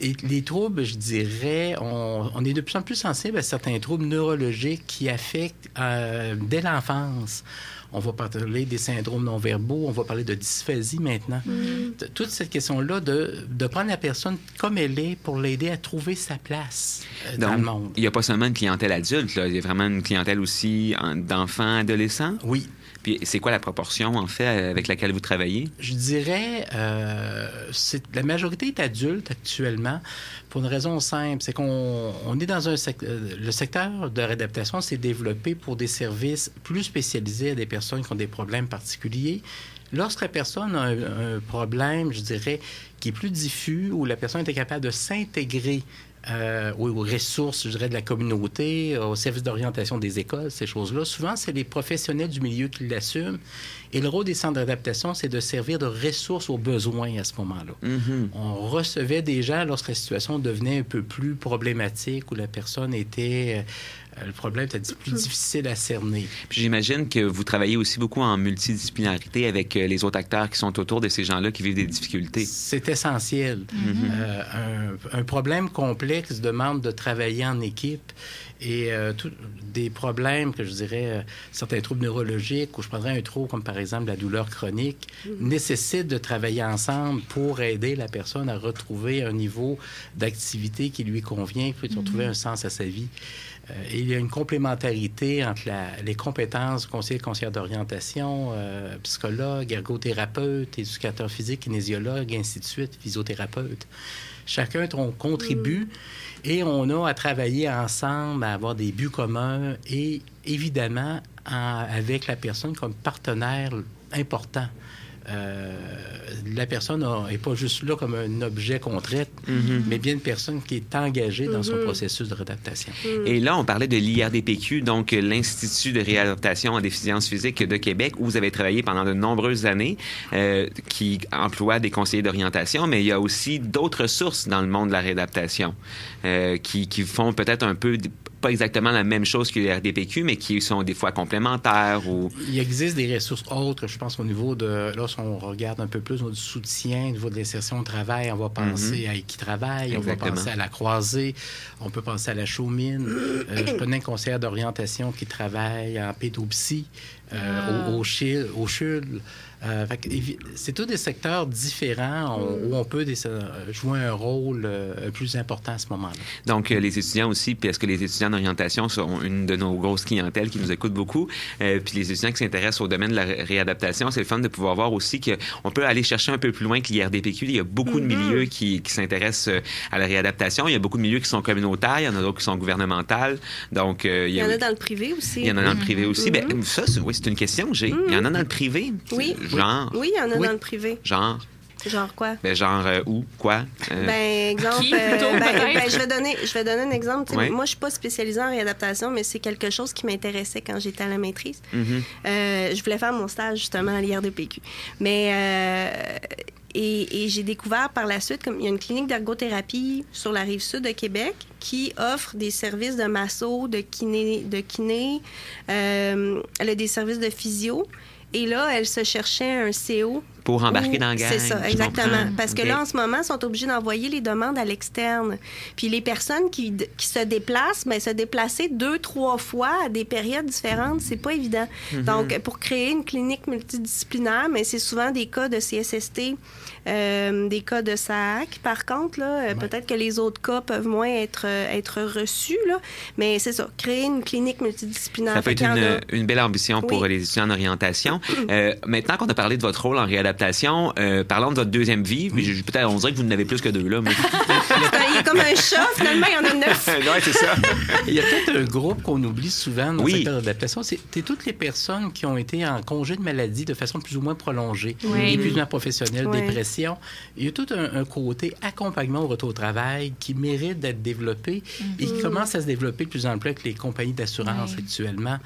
Et les troubles, je dirais, on est de plus en plus sensible à certains troubles neurologiques qui affectent dès l'enfance. On va parler des syndromes non-verbaux, on va parler de dysphasie maintenant. Toute cette question-là de prendre la personne comme elle est pour l'aider à trouver sa place dans le monde. Il n'y a pas seulement une clientèle adulte, là. Il y a vraiment une clientèle aussi d'enfants, adolescents? Oui. Puis c'est quoi la proportion, en fait, avec laquelle vous travaillez? Je dirais, la majorité est adulte actuellement pour une raison simple. C'est qu'on est dans le secteur de réadaptation s'est développé pour des services plus spécialisés à des personnes qui ont des problèmes particuliers. Lorsque la personne a un problème, je dirais, qui est plus diffus, où la personne est capable de s'intégrer aux ressources, je dirais, de la communauté, aux services d'orientation des écoles, ces choses-là. Souvent, c'est les professionnels du milieu qui l'assument. Et le rôle des centres d'adaptation, c'est de servir de ressources aux besoins à ce moment-là. On recevait des gens lorsque la situation devenait un peu plus problématique, où la personne était... le problème était plus difficile à cerner. Puis j'imagine que vous travaillez aussi beaucoup en multidisciplinarité avec les autres acteurs qui sont autour de ces gens-là qui vivent des difficultés. C'est essentiel. Un problème complexe demande de travailler en équipe. Et des problèmes que je dirais, certains troubles neurologiques, ou je prendrais un trouble comme par exemple la douleur chronique, nécessitent de travailler ensemble pour aider la personne à retrouver un niveau d'activité qui lui convient, puis de retrouver un sens à sa vie. Et il y a une complémentarité entre les compétences conseillère d'orientation, psychologue, ergothérapeute, éducateur physique, kinésiologue, ainsi de suite, physiothérapeute. Chacun contribue et on a à travailler ensemble, à avoir des buts communs et évidemment avec la personne comme partenaire important. La personne n'est pas juste là comme un objet qu'on traite, mais bien une personne qui est engagée dans son processus de réadaptation. Et là, on parlait de l'IRDPQ, donc l'Institut de réadaptation en déficience physique de Québec, où vous avez travaillé pendant de nombreuses années, qui emploie des conseillers d'orientation, mais il y a aussi d'autres ressources dans le monde de la réadaptation qui font peut-être un peu... pas exactement la même chose que les RDPQ, mais qui sont des fois complémentaires ou... Il existe des ressources autres, je pense, au niveau de... Là, si on regarde un peu plus au niveau du soutien, au niveau de l'insertion au travail, on va penser à Équitravail, on va penser à la Croisée, on peut penser à la Chaumine. Je connais un conseiller d'orientation qui travaille en pédopsie. au CHUL. C'est tous des secteurs différents où on peut jouer un rôle plus important à ce moment-là. Donc, les étudiants aussi, puis est-ce que les étudiants d'orientation sont une de nos grosses clientèles qui nous écoutent beaucoup? Puis les étudiants qui s'intéressent au domaine de la réadaptation, c'est le fun de pouvoir voir aussi qu'on peut aller chercher un peu plus loin que l'IRDPQ. Il y a beaucoup de milieux qui s'intéressent à la réadaptation. Il y a beaucoup de milieux qui sont communautaires, il y en a d'autres qui sont gouvernementales. Donc, il y en a dans le privé aussi. Il y en a dans le privé aussi. Ben, ça, c'est une question que j'ai. Il y en a dans le privé? Oui. Genre? Oui, il y en a dans le privé. Genre? Genre quoi? Ben, genre où? Quoi? Exemple... Qui, plutôt, peut-être? Je vais donner un exemple. Oui. Moi, je suis pas spécialisée en réadaptation, mais c'est quelque chose qui m'intéressait quand j'étais à la maîtrise. Je voulais faire mon stage, justement, à l'IRDPQ. Mais... Et j'ai découvert par la suite, comme il y a une clinique d'ergothérapie sur la rive sud de Québec qui offre des services de masso, de kiné, elle a des services de physio. Et là, elle se cherchait un CO. Pour embarquer dans la gang. C'est ça, exactement. Parce que OK. là, en ce moment, ils sont obligés d'envoyer les demandes à l'externe. Puis les personnes qui se déplacent, se déplacer 2-3 fois à des périodes différentes, c'est pas évident. Donc, pour créer une clinique multidisciplinaire, mais c'est souvent des cas de CSST, des cas de SAAC. Par contre, là, peut-être que les autres cas peuvent moins être reçus, là. Mais c'est ça, créer une clinique multidisciplinaire. Ça peut être une belle ambition pour les étudiants en orientation. Maintenant qu'on a parlé de votre rôle en réadaptation, parlons de votre deuxième vie. Peut-être, on dirait que vous en avez plus que deux, là. Mais... Il est comme un chat, finalement, il y en a 9. Oui, c'est ça. Il y a peut-être un groupe qu'on oublie souvent dans le Oui. secteur d'adaptation. C'est toutes les personnes qui ont été en congé de maladie de façon plus ou moins prolongée. Oui. Épuisement professionnel, Oui. dépression. Il y a tout un côté accompagnement au retour au travail qui mérite d'être développé et qui commence à se développer de plus en plus avec les compagnies d'assurance actuellement.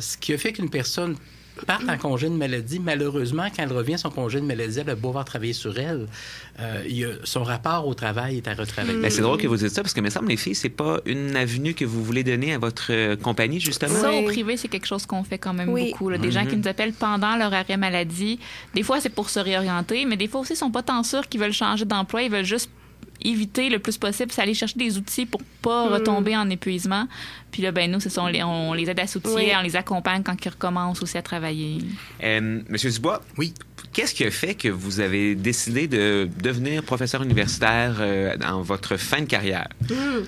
Ce qui a fait qu'une personne parte en congé de maladie, malheureusement, quand elle revient son congé de maladie, elle a beau avoir travaillé sur elle, son rapport au travail est à retravailler. Ben, c'est drôle que vous dites ça, parce que, il me semble, les filles, c'est pas une avenue que vous voulez donner à votre compagnie, justement? Ça, Oui. au privé, c'est quelque chose qu'on fait quand même Oui. beaucoup. Là. Des gens qui nous appellent pendant leur arrêt maladie. Des fois, c'est pour se réorienter, mais des fois aussi, ils sont pas tant sûrs qu'ils veulent changer d'emploi. Ils veulent juste éviter le plus possible, c'est aller chercher des outils pour pas retomber en épuisement. Puis là, ben nous, c'est ça, on les aide à s'outiller, Oui. on les accompagne quand ils recommencent aussi à travailler. Monsieur Dubois, Oui. qu'est-ce qui a fait que vous avez décidé de devenir professeur universitaire dans votre fin de carrière?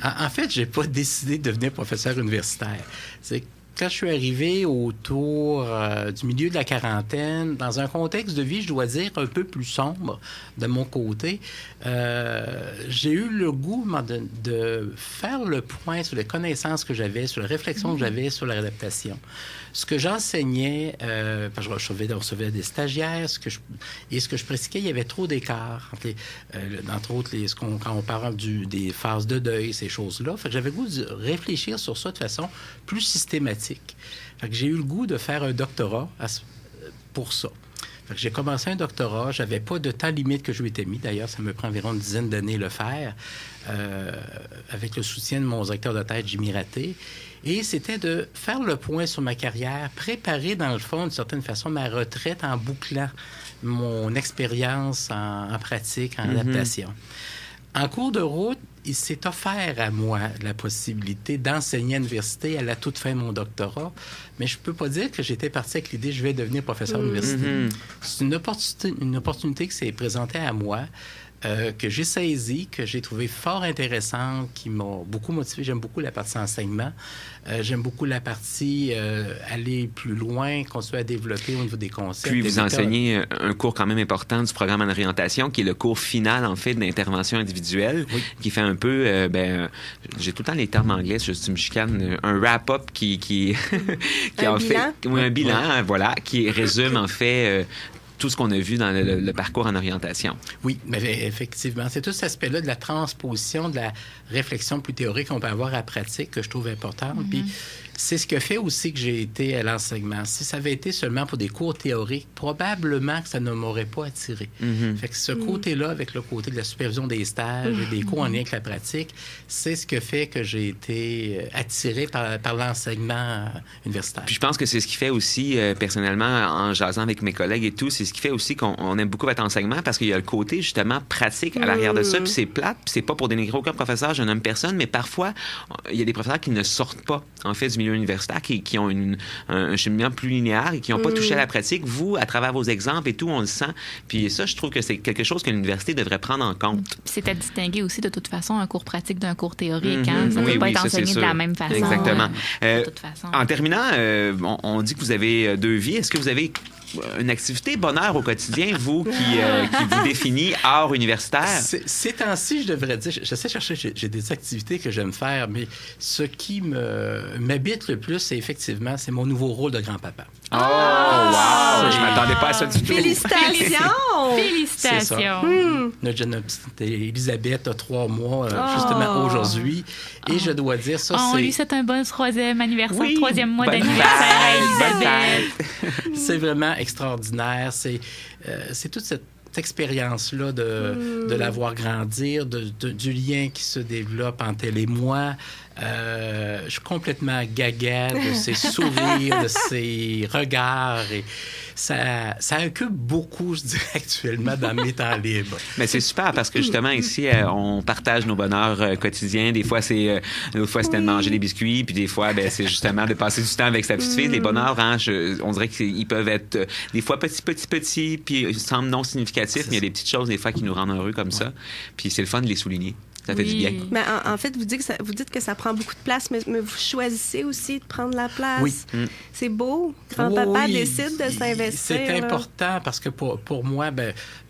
En fait, j'ai pas décidé de devenir professeur universitaire. C'est quand je suis arrivé autour du milieu de la quarantaine, dans un contexte de vie, je dois dire, un peu plus sombre de mon côté, j'ai eu le goût de faire le point sur les connaissances que j'avais, sur la réflexion que j'avais sur la réadaptation. Ce que j'enseignais, parce que je recevais des stagiaires, ce que je pratiquais, il y avait trop d'écart entre autres, quand on parle des phases de deuil, ces choses-là. Fait que j'avais le goût de réfléchir sur ça de façon plus systématique. Fait que j'ai eu le goût de faire un doctorat pour ça. Fait que j'ai commencé un doctorat. J'avais pas de temps limite que je m'étais mis. D'ailleurs, ça me prend environ une dizaine d'années le faire, avec le soutien de mon directeur de thèse, Jimmy Raté. Et c'était de faire le point sur ma carrière, préparer, dans le fond, d'une certaine façon, ma retraite en bouclant mon expérience en pratique, en adaptation. En cours de route, il s'est offert à moi la possibilité d'enseigner à l'université à la toute fin de mon doctorat, mais je peux pas dire que j'étais parti avec l'idée « je vais devenir professeur d'université ». C'est une opportunité qui s'est présentée à moi, que j'ai saisie, que j'ai trouvée fort intéressante, qui m'a beaucoup motivé. J'aime beaucoup la partie enseignement. J'aime beaucoup la partie aller plus loin, continuer à développer au niveau des concepts. Puis des vous méthodes. enseignez un cours quand même important du programme en orientation, qui est le cours final, en fait, d'intervention individuelle, qui fait un peu, j'ai tout le temps les termes anglais, je me chicane, un wrap-up qui Un en fait... bilan. Oui, un bilan, voilà, qui résume, en fait... tout ce qu'on a vu dans le parcours en orientation. Oui, mais effectivement. C'est tout cet aspect-là de la transposition, de la réflexion plus théorique qu'on peut avoir à la pratique que je trouve importante. Puis c'est ce qui a fait aussi que j'ai été à l'enseignement. Si ça avait été seulement pour des cours théoriques, probablement que ça ne m'aurait pas attiré. Fait que ce côté-là, avec le côté de la supervision des stages et des cours en lien avec la pratique, c'est ce qui fait que j'ai été attiré par l'enseignement universitaire. Puis je pense que c'est ce qui fait aussi, personnellement, en jasant avec mes collègues et tout, c'est ce qui fait aussi qu'on aime beaucoup votre enseignement, parce qu'il y a le côté, justement, pratique à l'arrière de ça, puis c'est plate, puis c'est pas pour dénigrer aucun professeur, je nomme personne, mais parfois, il y a des professeurs qui ne sortent pas, en fait, du milieu milieu universitaire qui ont un cheminement plus linéaire et qui n'ont pas touché à la pratique. Vous, à travers vos exemples et tout, on le sent. Puis ça, je trouve que c'est quelque chose que l'université devrait prendre en compte. Puis c'est à distinguer aussi, de toute façon, un cours pratique d'un cours théorique. Hein? Ça ne Oui, peut pas oui, être ça, c'est enseigné de sûr. la même façon. Exactement. De toute façon. En terminant, on dit que vous avez 2 vies. Est-ce que vous avez une activité bonheur au quotidien, vous, qui vous définit hors universitaire? Ces temps-ci, je devrais dire, j'essaie de chercher, j'ai des activités que j'aime faire, mais ce qui m'habite le plus, c'est effectivement, c'est mon nouveau rôle de grand-papa. Oh, wow! Je m'attendais pas à ça du tout. Félicitations! Félicitations! Notre jeune petite Elisabeth a 3 mois, justement, aujourd'hui. Et je dois dire, ça, On c'est... lui souhaite un bon 3e anniversaire, Oui, 3e mois bonne d'anniversaire à fête, bonne Elisabeth. C'est vraiment extraordinaire. C'est toute cette expérience-là de la voir grandir, du lien qui se développe entre elle et moi. Je suis complètement gaga de ses sourires, de ses regards. Et ça occupe beaucoup, je dirais, actuellement, dans mes temps libres. Mais c'est super parce que justement ici on partage nos bonheurs quotidiens. Des fois c'est de manger des biscuits, puis des fois c'est justement de passer du temps avec sa petite fille. Les bonheurs, hein, on dirait qu'ils peuvent être des fois petits, puis ils semblent non significatifs, mais il y a des petites choses des fois qui nous rendent heureux comme ça. Puis c'est le fun de les souligner. Ça fait du bien. Mais en fait, vous dites que ça prend beaucoup de place, mais vous choisissez aussi de prendre la place. Oui. C'est beau. Grand-papa Oui, décide de s'investir. C'est là. important parce que pour moi,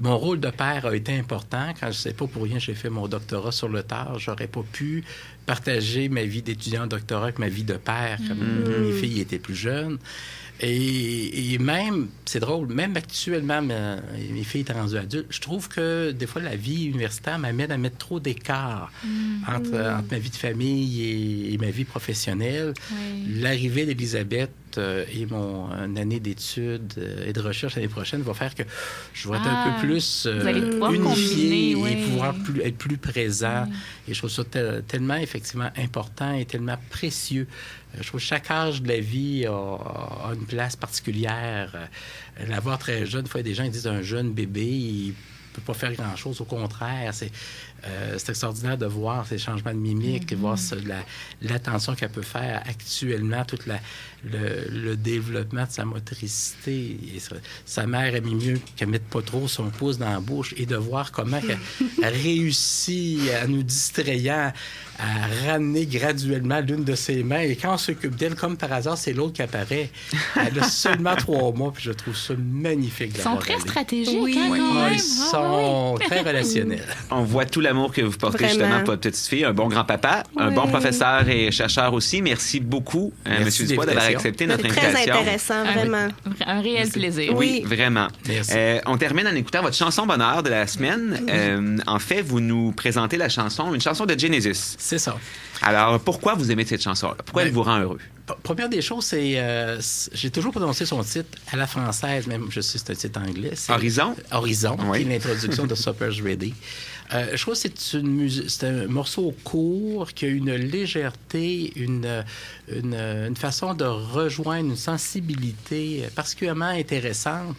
mon rôle de père a été important. Quand je ne sais pas pour rien, j'ai fait mon doctorat sur le tard. J'aurais pas pu partager ma vie d'étudiant en doctorat avec ma vie de père, comme mes filles étaient plus jeunes. Et même, c'est drôle, même actuellement, mes filles étant rendues adultes, je trouve que des fois, la vie universitaire m'amène à mettre trop d'écart entre ma vie de famille et ma vie professionnelle. Oui. L'arrivée d'Elisabeth et mon année d'études et de recherche l'année prochaine va faire que je vais être un peu plus vous allez pouvoir unifié combiner, et oui. pouvoir être plus présent. Et je trouve ça tellement, effectivement, important et tellement précieux. Je trouve que chaque âge de la vie a une place particulière. La voir très jeune, des fois, des gens ils disent un jeune bébé, il peut pas faire grand-chose. Au contraire, c'est extraordinaire de voir ces changements de mimique, de voir l'attention qu'elle peut faire actuellement, tout le développement de sa motricité. Et sa mère aimait mieux qu'elle mette pas trop son pouce dans la bouche et de voir comment elle réussit, en nous distrayant, à ramener graduellement l'une de ses mains. Et quand on s'occupe d'elle, comme par hasard, c'est l'autre qui apparaît. Elle a seulement 3 mois, puis je trouve ça magnifique. Ils sont très stratégiques, Oui. hein, quand même. Ils sont très relationnels. On voit tout l'amour que vous portez Vraiment. justement pour votre petite fille. Un bon grand-papa, un bon professeur et chercheur aussi. Merci beaucoup, Merci M. Dubois, d'avoir accepté notre C'est très invitation. intéressant, vraiment. Un réel plaisir. Oui, vraiment. Merci. On termine en écoutant votre chanson bonheur de la semaine. En fait, vous nous présentez une chanson de Genesis. C'est ça. Alors, pourquoi vous aimez cette chanson-là? Pourquoi elle vous rend heureux? Première des choses, c'est... j'ai toujours prononcé son titre à la française, même je sais que c'est un titre anglais. C'est Horizon? Horizon, Oui. qui est l'introduction de Supper's Ready. Je trouve que c'est un morceau court qui a une légèreté, une façon de rejoindre une sensibilité particulièrement intéressante.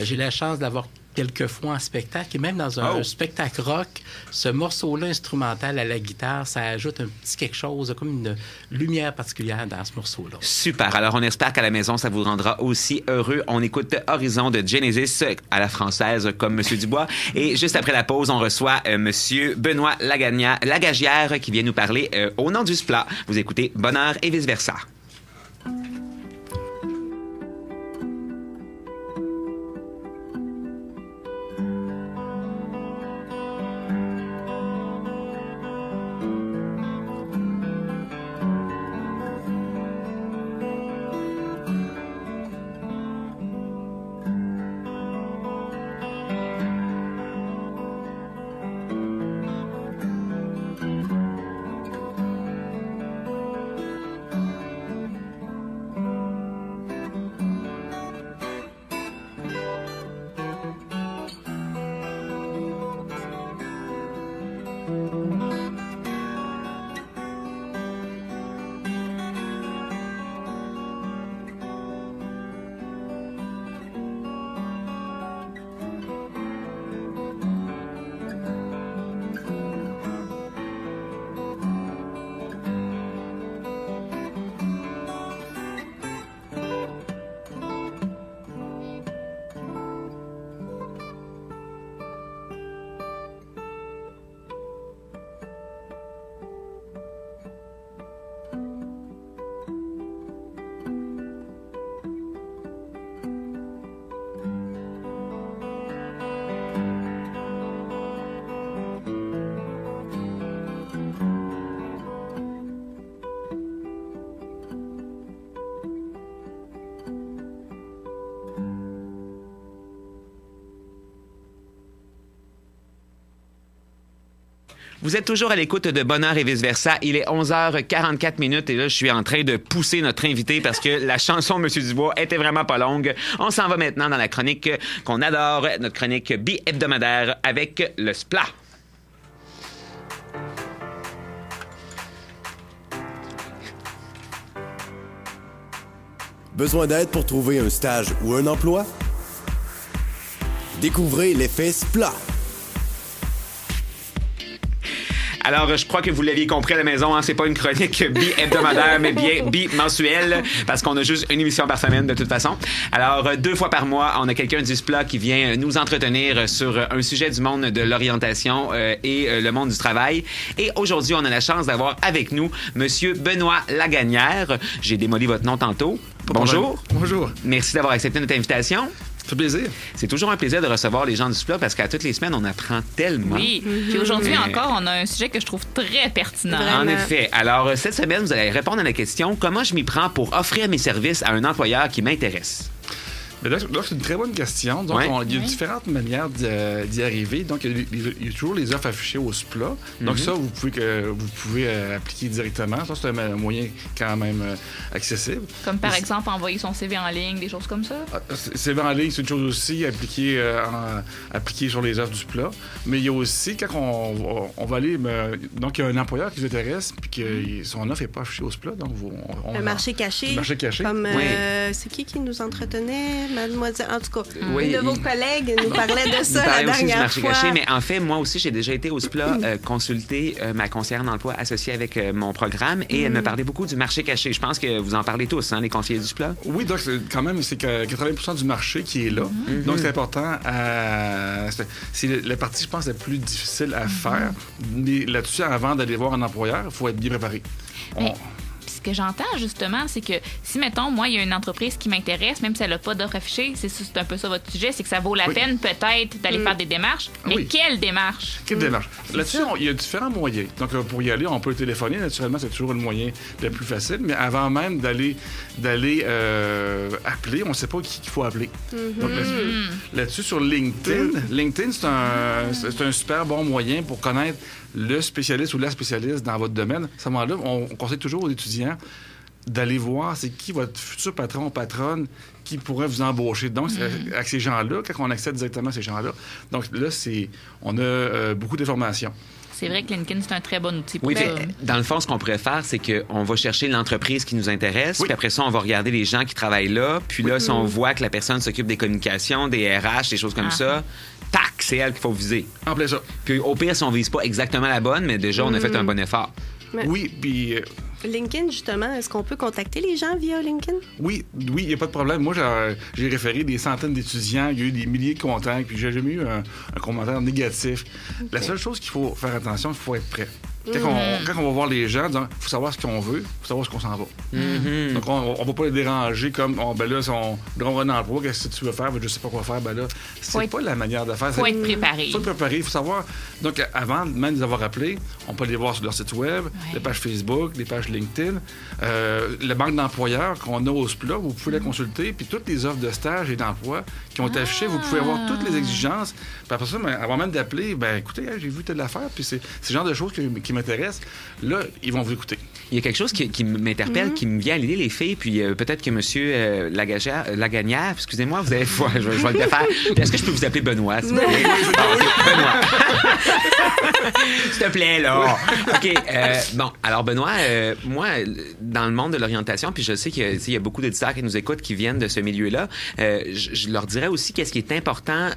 J'ai la chance d'avoir quelques fois en spectacle, et même dans un spectacle rock, ce morceau-là instrumental à la guitare, ça ajoute un petit quelque chose, comme une lumière particulière dans ce morceau-là. Super. Alors, on espère qu'à la maison, ça vous rendra aussi heureux. On écoute Horizon de Genesis à la française, comme M. Dubois. Et juste après la pause, on reçoit M. Benoît Lagagière qui vient nous parler au nom du SPLA. Vous écoutez Bonheur et vice-versa. Vous êtes toujours à l'écoute de Bonheur et vice-versa. Il est 11h44 et là, je suis en train de pousser notre invité parce que la chanson Monsieur Dubois était vraiment pas longue. On s'en va maintenant dans la chronique qu'on adore, notre chronique bi-hebdomadaire avec le SPLA. Besoin d'aide pour trouver un stage ou un emploi? Découvrez l'effet SPLA. Alors, je crois que vous l'aviez compris à la maison, hein, c'est pas une chronique bi-hebdomadaire, mais bien bi-mensuelle, parce qu'on a juste une émission par semaine de toute façon. Alors, 2 fois par mois, on a quelqu'un du SPLA qui vient nous entretenir sur un sujet du monde de l'orientation et le monde du travail. Et aujourd'hui, on a la chance d'avoir avec nous Monsieur Benoît Lagagnière. J'ai démoli votre nom tantôt. Bonjour. Bonjour. Merci d'avoir accepté notre invitation. Ça fait plaisir. C'est toujours un plaisir de recevoir les gens du SPLA parce qu'à toutes les semaines, on apprend tellement. Oui. Puis aujourd'hui encore, on a un sujet que je trouve très pertinent. En effet. Alors, cette semaine, vous allez répondre à la question « Comment je m'y prends pour offrir mes services à un employeur qui m'intéresse? » Mais là, c'est une très bonne question. Donc, il y a différentes manières d'y arriver. Donc, il y a toujours les offres affichées au SPLA. Donc, ça, vous pouvez appliquer directement. Ça, c'est un moyen quand même accessible. Comme par exemple, envoyer son CV en ligne, des choses comme ça? CV en ligne, c'est une chose aussi, appliquer sur les offres du SPLA. Mais il y a aussi, quand on va aller... donc, il y a un employeur qui vous intéresse puis que son offre n'est pas affichée au SPLA. Donc, un marché caché. Le marché caché. Comme, c'est qui nous entretenait? Mademoiselle, en tout cas, oui, une de vos collègues nous parlait de ça la aussi du dernière marché fois. Caché, mais en fait, moi aussi, j'ai déjà été au SPLA consulter ma conseillère d'emploi associée avec mon programme et elle me parlait beaucoup du marché caché. Je pense que vous en parlez tous, hein, les conseillers du SPLA? Oui, donc quand même, c'est que 80% du marché qui est là. Donc, c'est important. C'est la partie, je pense, la plus difficile à faire. Mais là-dessus, avant d'aller voir un employeur, il faut être bien préparé. Ce que j'entends, justement, c'est que si, mettons, moi, il y a une entreprise qui m'intéresse, même si elle n'a pas d'offre affichée, c'est un peu ça votre sujet, c'est que ça vaut la peine, peut-être, d'aller faire des démarches. Mais quelle démarche? Quelle démarche? Là-dessus, il y a différents moyens. Donc, pour y aller, on peut téléphoner. Naturellement, c'est toujours le moyen le plus facile. Mais avant même d'aller appeler, on ne sait pas qui il faut appeler. Donc, là-dessus, sur LinkedIn, c'est un super bon moyen pour connaître le spécialiste ou la spécialiste dans votre domaine. À ce moment-là, on conseille toujours aux étudiants d'aller voir c'est qui votre futur patron ou patronne qui pourrait vous embaucher. Donc, avec ces gens-là, quand on accède directement à ces gens-là, donc là, on a beaucoup d'informations. C'est vrai que LinkedIn, c'est un très bon outil pour ça. Oui, dans le fond, ce qu'on pourrait faire, c'est qu'on va chercher l'entreprise qui nous intéresse, puis après ça, on va regarder les gens qui travaillent là, puis là, si on voit que la personne s'occupe des communications, des RH, des choses comme ça, tac, c'est elle qu'il faut viser. En plein ça. Puis au pire, si on vise pas exactement la bonne, mais déjà, on a fait un bon effort. Oui, puis... LinkedIn, justement, est-ce qu'on peut contacter les gens via LinkedIn? Oui, il n'y a pas de problème. Moi, j'ai référé des centaines d'étudiants, il y a eu des milliers de contacts, puis j'ai jamais eu un commentaire négatif. Okay. La seule chose qu'il faut faire attention, il faut être prêt. Quand on va voir les gens, il faut savoir ce qu'on veut, il faut savoir ce qu'on s'en va. Donc, on ne va pas les déranger comme, on va un emploi, qu'est-ce que tu veux faire? Je ne sais pas quoi faire. Ben là, c'est pas la manière de faire. Il faut être préparé. Il faut être préparé, il faut savoir. Donc, avant même de les avoir appelés, on peut les voir sur leur site web, les pages Facebook, les pages LinkedIn. La banque d'employeurs qu'on a au SPLA, vous pouvez la consulter, puis toutes les offres de stage et d'emploi qui ont été affichées, vous pouvez avoir toutes les exigences. Puis après ça, avant même d'appeler, écoutez, j'ai vu telle affaire, puis c'est ce genre de choses qui m'intéressent. Là, ils vont vous écouter. Il y a quelque chose qui m'interpelle, qui me vient à l'idée, les filles, puis peut-être que M. Lagagnière, excusez-moi, je vais le défaire. Est-ce que je peux vous appeler Benoît? S'il vous plaît? Benoît. S'il te plaît, là. OK. Bon, alors, Benoît, moi, dans le monde de l'orientation, puis je sais qu'il y a beaucoup d'auditeurs qui nous écoutent qui viennent de ce milieu-là, je leur dirais aussi qu'est-ce qui est important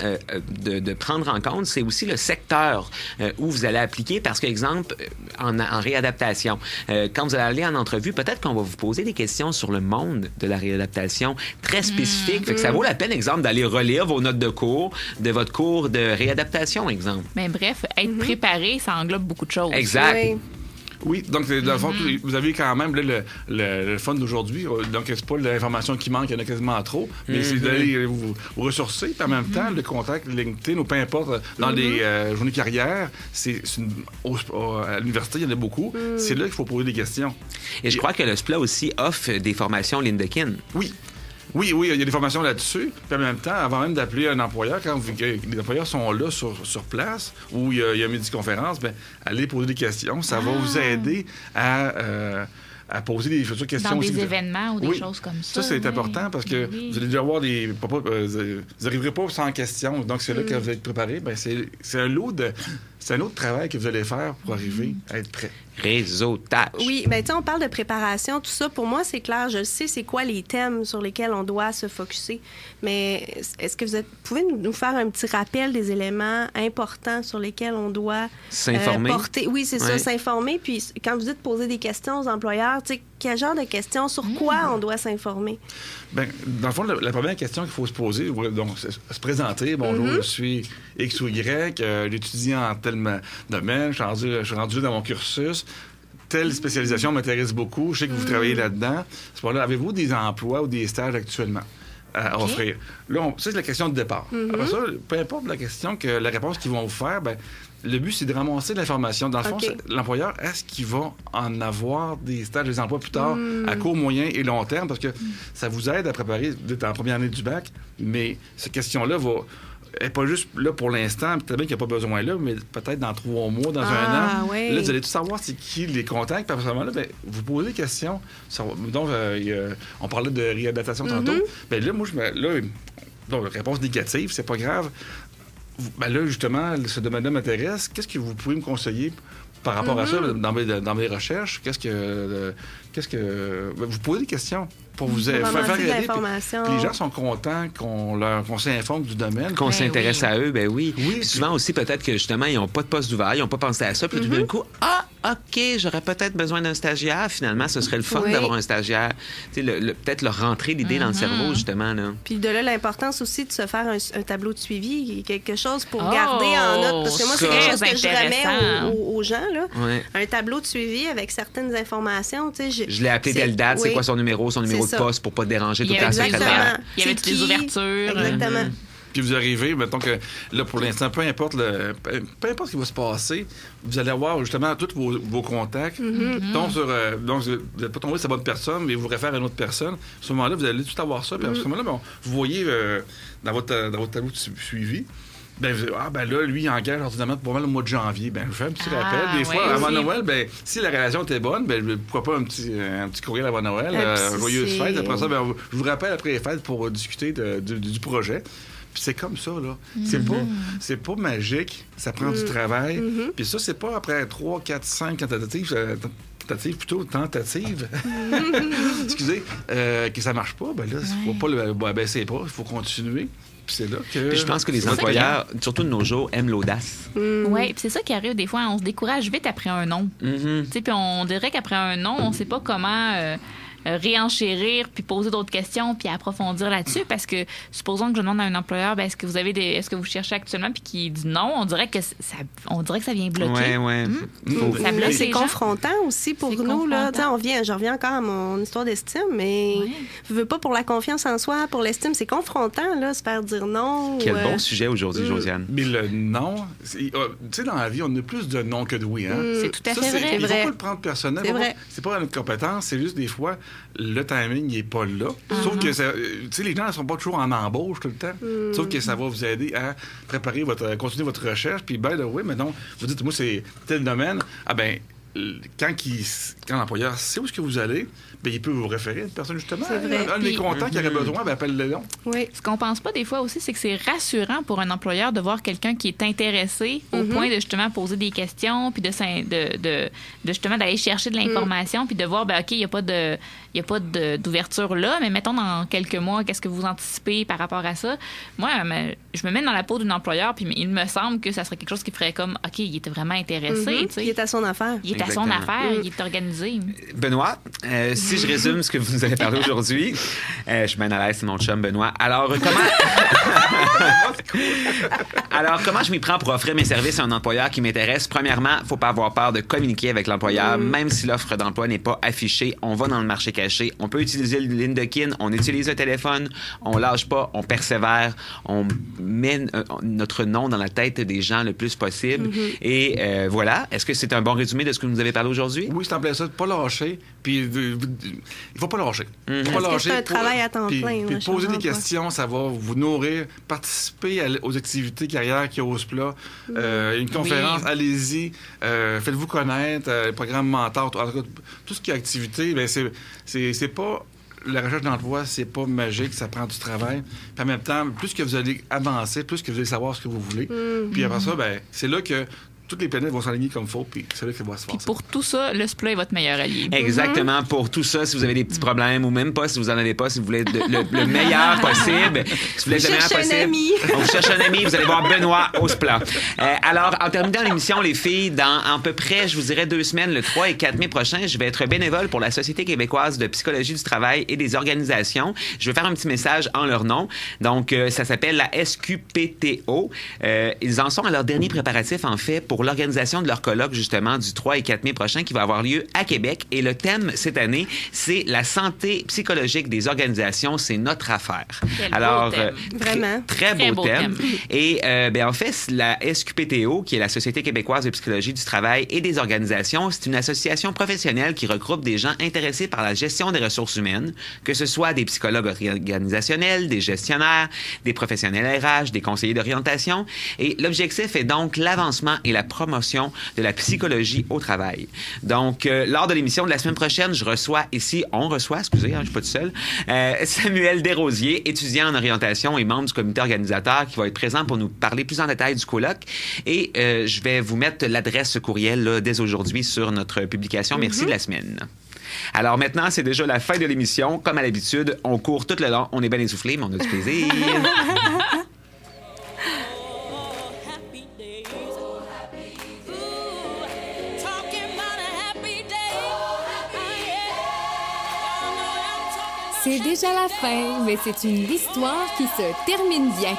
de prendre en compte, c'est aussi le secteur où vous allez appliquer, parce qu'exemple, en réadaptation, quand vous allez aller en entrevue, peut-être qu'on va vous poser des questions sur le monde de la réadaptation très spécifiques. Fait que ça vaut la peine, exemple, d'aller relire vos notes de cours, de votre cours de réadaptation, exemple. Mais bref, être préparé, ça englobe beaucoup de choses. Exact. Oui, donc dans le fond, vous avez quand même là, le fun d'aujourd'hui. Donc, c'est pas l'information qui manque, il y en a quasiment trop, mais c'est d'aller vous ressourcer, puis en même temps, le contact LinkedIn ou peu importe, dans les journées carrière, à l'université, il y en a beaucoup. C'est là qu'il faut poser des questions. Et je crois que le SPLA aussi offre des formations LinkedIn. Oui. Oui, il y a des formations là-dessus. Puis en même temps, avant même d'appeler un employeur, quand les employeurs sont là sur place, où il y a une midi-conférence, ben, allez poser des questions. Ça va vous aider à poser des futures questions. Dans aussi. des événements ou des choses comme ça. Ça, c'est important parce que vous allez déjà avoir des... vous n'arriverez pas sans question. Donc, c'est là que vous êtes préparé. Ben, c'est un lot de travail que vous allez faire pour arriver à être prêt. Réseautage. Oui, bien, tu sais, on parle de préparation, tout ça. Pour moi, c'est clair. Je sais c'est quoi les thèmes sur lesquels on doit se focusser. Mais est-ce que pouvez nous faire un petit rappel des éléments importants sur lesquels on doit s'informer? Oui, c'est ça, s'informer. Puis quand vous dites poser des questions aux employeurs, tu sais, quel genre de questions, sur quoi on doit s'informer? Bien, dans le fond, la première question qu'il faut se poser, donc, se présenter. Bonjour, je suis X ou Y, j'étudie en tel domaine, je suis rendu dans mon cursus. Telle spécialisation m'intéresse beaucoup. Je sais que vous travaillez là-dedans. C'est pas là. Avez-vous des emplois ou des stages actuellement à offrir? Là, ça, c'est la question de départ. Après ça, peu importe la réponse qu'ils vont vous faire, ben, le but, c'est de ramasser de l'information. Dans le fond, l'employeur, est-ce qu'il va en avoir des stages, des emplois plus tard, à court, moyen et long terme? Parce que ça vous aide à préparer, vous êtes en première année du bac, mais cette question-là n'est pas juste là pour l'instant, peut-être bien qu'il n'y a pas besoin là, mais peut-être dans 3 mois, dans 1 an. Oui. Là, vous allez tout savoir c'est qui les contacts. Puis à ce moment-là, ben, vous posez des questions. Donc, on parlait de réadaptation tantôt. Bien là, moi, donc, réponse négative, c'est pas grave. Ben là, justement, ce domaine-là m'intéresse. Qu'est-ce que vous pouvez me conseiller par rapport à ça dans mes recherches? Qu'est-ce que vous posez des questions pour vous faire aider. Puis les gens sont contents qu'on s'informe du domaine. Qu'on s'intéresse à eux, ben oui. Puis souvent aussi, peut-être que justement, ils n'ont pas de poste ouvert, ils n'ont pas pensé à ça. Puis tout d'un coup, OK, j'aurais peut-être besoin d'un stagiaire. Finalement, ce serait le fun d'avoir un stagiaire. Tu sais, peut-être leur rentrer l'idée dans le cerveau, justement. Là. Puis de là, l'importance aussi de se faire un tableau de suivi, quelque chose pour garder en note. Parce que moi, c'est quelque chose que je remets aux gens. Là. Un tableau de suivi avec certaines informations. Tu sais, je l'ai appelé telle date, c'est quoi son numéro de poste pour pas déranger tout le temps secrétaire. Il y avait des ouvertures. Exactement. Puis vous arrivez, mettons que là, pour l'instant, peu importe ce qui va se passer, vous allez avoir justement tous vos contacts. Donc, vous n'allez pas tomber sur la bonne personne, mais vous référez à une autre personne. À ce moment-là, vous allez tout avoir ça. Puis à ce moment-là, vous voyez dans votre tableau de suivi, ben, là, lui, il engage ordinairement pour moi le mois de janvier. Ben, je fais un petit rappel. Des fois, avant Noël, ben, si la relation était bonne, ben, pourquoi pas un petit courriel avant Noël, joyeuse fête. Après ça, ben, je vous rappelle après les fêtes pour discuter du projet. Puis c'est comme ça, là. C'est pas magique. Ça prend du travail. Puis ça, c'est pas après 3, 4, 5 tentatives, plutôt tentatives, excusez, que ça marche pas. Ben là, il faut pas baisser pas. Il faut continuer. Puis c'est là que... Puis je pense que les employeurs, surtout de nos jours, aiment l'audace. Oui, puis c'est ça qui arrive des fois. On se décourage vite après un non. Puis on dirait qu'après un non, on sait pas comment... réenchérir puis poser d'autres questions puis approfondir là-dessus parce que supposons que je demande à un employeur est-ce que vous cherchez actuellement puis qu'il dit non, on dirait que ça vient bloquer. Ça bloque. C'est confrontant aussi pour nous là. Je reviens encore à mon histoire d'estime, mais je veux pas pour la confiance en soi, pour l'estime, c'est confrontant là, se faire dire non. Quel bon sujet aujourd'hui, Josiane. Mais le non, tu sais, dans la vie, on a plus de non que de oui. Hein? C'est tout à fait vrai. Il faut pas le prendre personnel. C'est pas notre compétence, c'est juste des fois le timing n'est pas là. Sauf que les gens ne sont pas toujours en embauche tout le temps. Sauf que ça va vous aider à préparer continuer votre recherche. Puis, maintenant, vous dites, moi, c'est tel domaine. Ah, ben, quand l'employeur sait où est-ce que vous allez, ben, il peut vous référer à une personne, justement. Un des contacts qui aurait besoin, ben, appelle-le donc. Oui. Ce qu'on pense pas des fois aussi, c'est que c'est rassurant pour un employeur de voir quelqu'un qui est intéressé au point de justement poser des questions, puis de justement d'aller chercher de l'information, puis de voir, ben, OK, il n'y a pas d'ouverture là, mais mettons dans quelques mois, qu'est-ce que vous anticipez par rapport à ça? Moi, je me mets dans la peau d'un employeur, puis il me semble que ça serait quelque chose qui ferait comme, OK, il était vraiment intéressé. Il est à son affaire. Il est à son affaire, il est organisé. Benoît, si je résume ce que vous nous avez parlé aujourd'hui, je suis bien à l'aise, c'est mon chum Benoît. Alors, comment je m'y prends pour offrir mes services à un employeur qui m'intéresse? Premièrement, il ne faut pas avoir peur de communiquer avec l'employeur, même si l'offre d'emploi n'est pas affichée. On va dans le marché caché. On peut utiliser le LinkedIn, on utilise le téléphone, on lâche pas, on persévère, on met notre nom dans la tête des gens le plus possible. Et voilà. Est-ce que c'est un bon résumé de ce que vous nous avez parlé aujourd'hui? Oui, c'est en plein ça, de pas lâcher. Puis il faut pas lâcher. Parce que c'est un travail à temps puis, plein. Puis là, poser des je comprends questions, ça va vous nourrir. Participer aux activités carrière qu'il y a au SPLA. Une conférence, allez-y. Faites-vous connaître. Programme mentor. En tout cas, tout ce qui est activité, ben c'est pas... La recherche d'emploi, c'est pas magique, ça prend du travail. Puis en même temps, plus que vous allez avancer, plus que vous allez savoir ce que vous voulez. Puis après ça, ben c'est là que toutes les planètes vont s'aligner comme il faut, puis c'est là que ça va se faire. Puis pour tout ça, le SPLA est votre meilleur allié. Exactement. Pour tout ça, si vous avez des petits problèmes ou même pas, si vous en avez pas, si vous voulez le meilleur possible, si vous voulez le meilleur possible, on vous cherche un ami, vous allez voir Benoît au SPLA. Alors, en terminant l'émission, les filles, dans à peu près, je vous dirais 2 semaines, le 3 et 4 mai prochain, je vais être bénévole pour la Société québécoise de psychologie du travail et des organisations. Je vais faire un petit message en leur nom. Donc, ça s'appelle la SQPTO. Ils en sont à leur dernier préparatif, en fait, pour l'organisation de leur colloque, justement, du 3 et 4 mai prochain, qui va avoir lieu à Québec. Et le thème, cette année, c'est la santé psychologique des organisations. C'est notre affaire. Alors, Vraiment. Très beau thème. Et en fait, la SQPTO, qui est la Société québécoise de psychologie du travail et des organisations, c'est une association professionnelle qui regroupe des gens intéressés par la gestion des ressources humaines, que ce soit des psychologues organisationnels, des gestionnaires, des professionnels RH, des conseillers d'orientation. Et l'objectif est donc l'avancement et la promotion de la psychologie au travail. Donc, lors de l'émission de la semaine prochaine, on reçoit, excusez, je suis pas tout seul, Samuel Desrosiers, étudiant en orientation et membre du comité organisateur, qui va être présent pour nous parler plus en détail du colloque. Et je vais vous mettre l'adresse courriel là, dès aujourd'hui sur notre publication. Merci de la semaine. Alors maintenant, c'est déjà la fin de l'émission. Comme à l'habitude, on court tout le long. On est bien essoufflé, mais on a du plaisir. C'est déjà la fin, mais c'est une histoire qui se termine bien.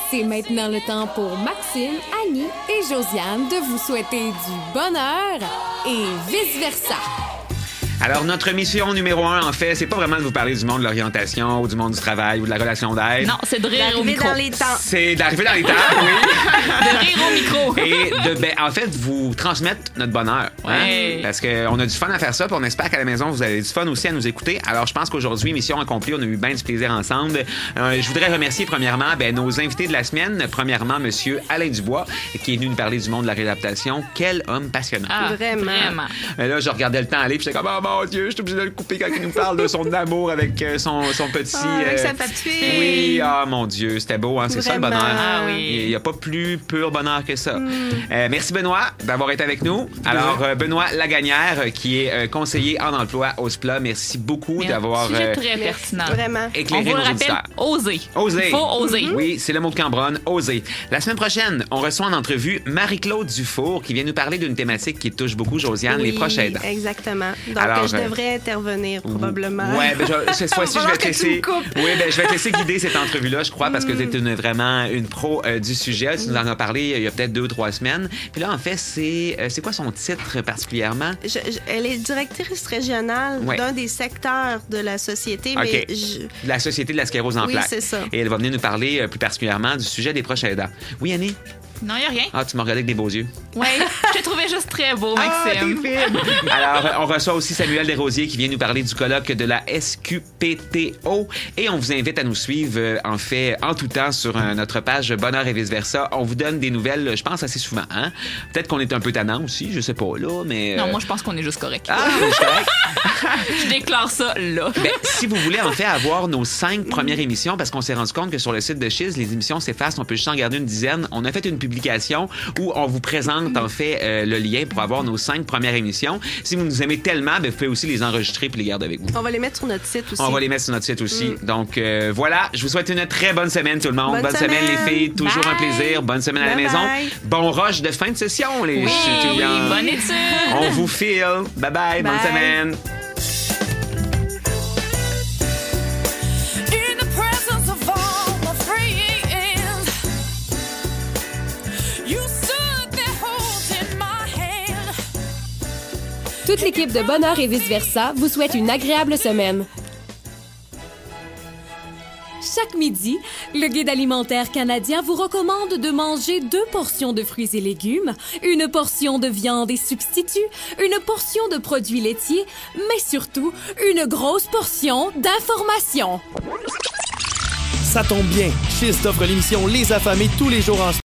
C'est maintenant le temps pour Maxime, Annie et Josiane de vous souhaiter du bonheur et vice-versa. Alors, notre mission numéro 1, en fait, c'est pas vraiment de vous parler du monde de l'orientation ou du monde du travail ou de la relation d'aide. Non, c'est de rire au micro. Dans les temps. C'est d'arriver dans les temps, oui. De rire au micro. Et en fait, vous transmettre notre bonheur. Hein? Ouais. Parce qu'on a du fun à faire ça, puis on espère qu'à la maison, vous avez du fun aussi à nous écouter. Alors, je pense qu'aujourd'hui, mission accomplie, on a eu bien du plaisir ensemble. Je voudrais remercier premièrement nos invités de la semaine. Premièrement, monsieur Alain Dubois, qui est venu nous parler du monde de la réadaptation. Quel homme passionnant. Ah, Vraiment. Là, je regardais le temps aller, puis j'étais comme, oh mon Dieu, je suis obligé de le couper quand il nous parle de son amour avec son petit... avec sa petite fille. Oui, mon Dieu, c'était beau, hein? C'est ça le Vraiment. bonheur. Ah oui. Il n'y a pas plus pur bonheur que ça. Merci Benoît d'avoir été avec nous. Alors, Benoît Lagagnère, qui est conseiller en emploi au SPLA, merci beaucoup d'avoir Sujet très pertinent. Vraiment. On éclairé vous le nos rappelle, auditeurs. oser. Oser. Faut oser. Oui, c'est le mot de Cambronne, oser. La semaine prochaine, on reçoit en entrevue Marie-Claude Dufour, qui vient nous parler d'une thématique qui touche beaucoup Josiane, les proches aidants. Exactement. Donc, Alors, je devrais intervenir probablement. Ouais, cette fois-ci, je vais te laisser. Oui, je vais te laisser guider cette entrevue-là, je crois, parce que tu es vraiment une pro du sujet. Tu nous en as parlé il y a peut-être 2 ou 3 semaines. Puis là, en fait, c'est quoi son titre particulièrement? Elle est directrice régionale d'un des secteurs de la société, mais La Société de la sclérose en plaques. Oui, c'est ça. Et elle va venir nous parler plus particulièrement du sujet des proches aidants. Oui, Annie? Non, il n'y a rien. Ah, tu m'as regardé avec des beaux yeux. Oui, je te trouvais juste très beau, Maxime. Alors, on reçoit aussi Samuel Desrosiers qui vient nous parler du colloque de la SQPTO. Et on vous invite à nous suivre, en fait, en tout temps sur notre page Bonheur et vice-versa. On vous donne des nouvelles, je pense, assez souvent. Hein? Peut-être qu'on est un peu tannant aussi, je sais pas, là, mais... Non, moi, je pense qu'on est juste correct. Ah, je suis correct. Je déclare ça là. Si vous voulez, en fait, avoir nos 5 premières émissions, parce qu'on s'est rendu compte que sur le site de Chiz, les émissions s'effacent, on peut juste en garder une dizaine. On a fait une publication où on vous présente, en fait, le lien pour avoir nos 5 premières émissions. Si vous nous aimez tellement, vous pouvez aussi les enregistrer puis les garder avec vous. On va les mettre sur notre site aussi. On va les mettre sur notre site aussi. Donc, voilà, je vous souhaite une très bonne semaine, tout le monde. Bonne semaine, les filles. Toujours Bye. un plaisir. Bonne semaine à la maison. Bon rush de fin de session, les étudiants. Oui, bonne étude. On vous file. Bye-bye. Bonne semaine. In the presence of all my friends, you stood there holding my hand. Toute l'équipe de Bonheur et vice-versa vous souhaite une agréable semaine. Chaque midi, le Guide alimentaire canadien vous recommande de manger 2 portions de fruits et légumes, une portion de viande et substituts, une portion de produits laitiers, mais surtout une grosse portion d'informations. Ça tombe bien, Chiz t'offre l'émission Les Affamés tous les jours en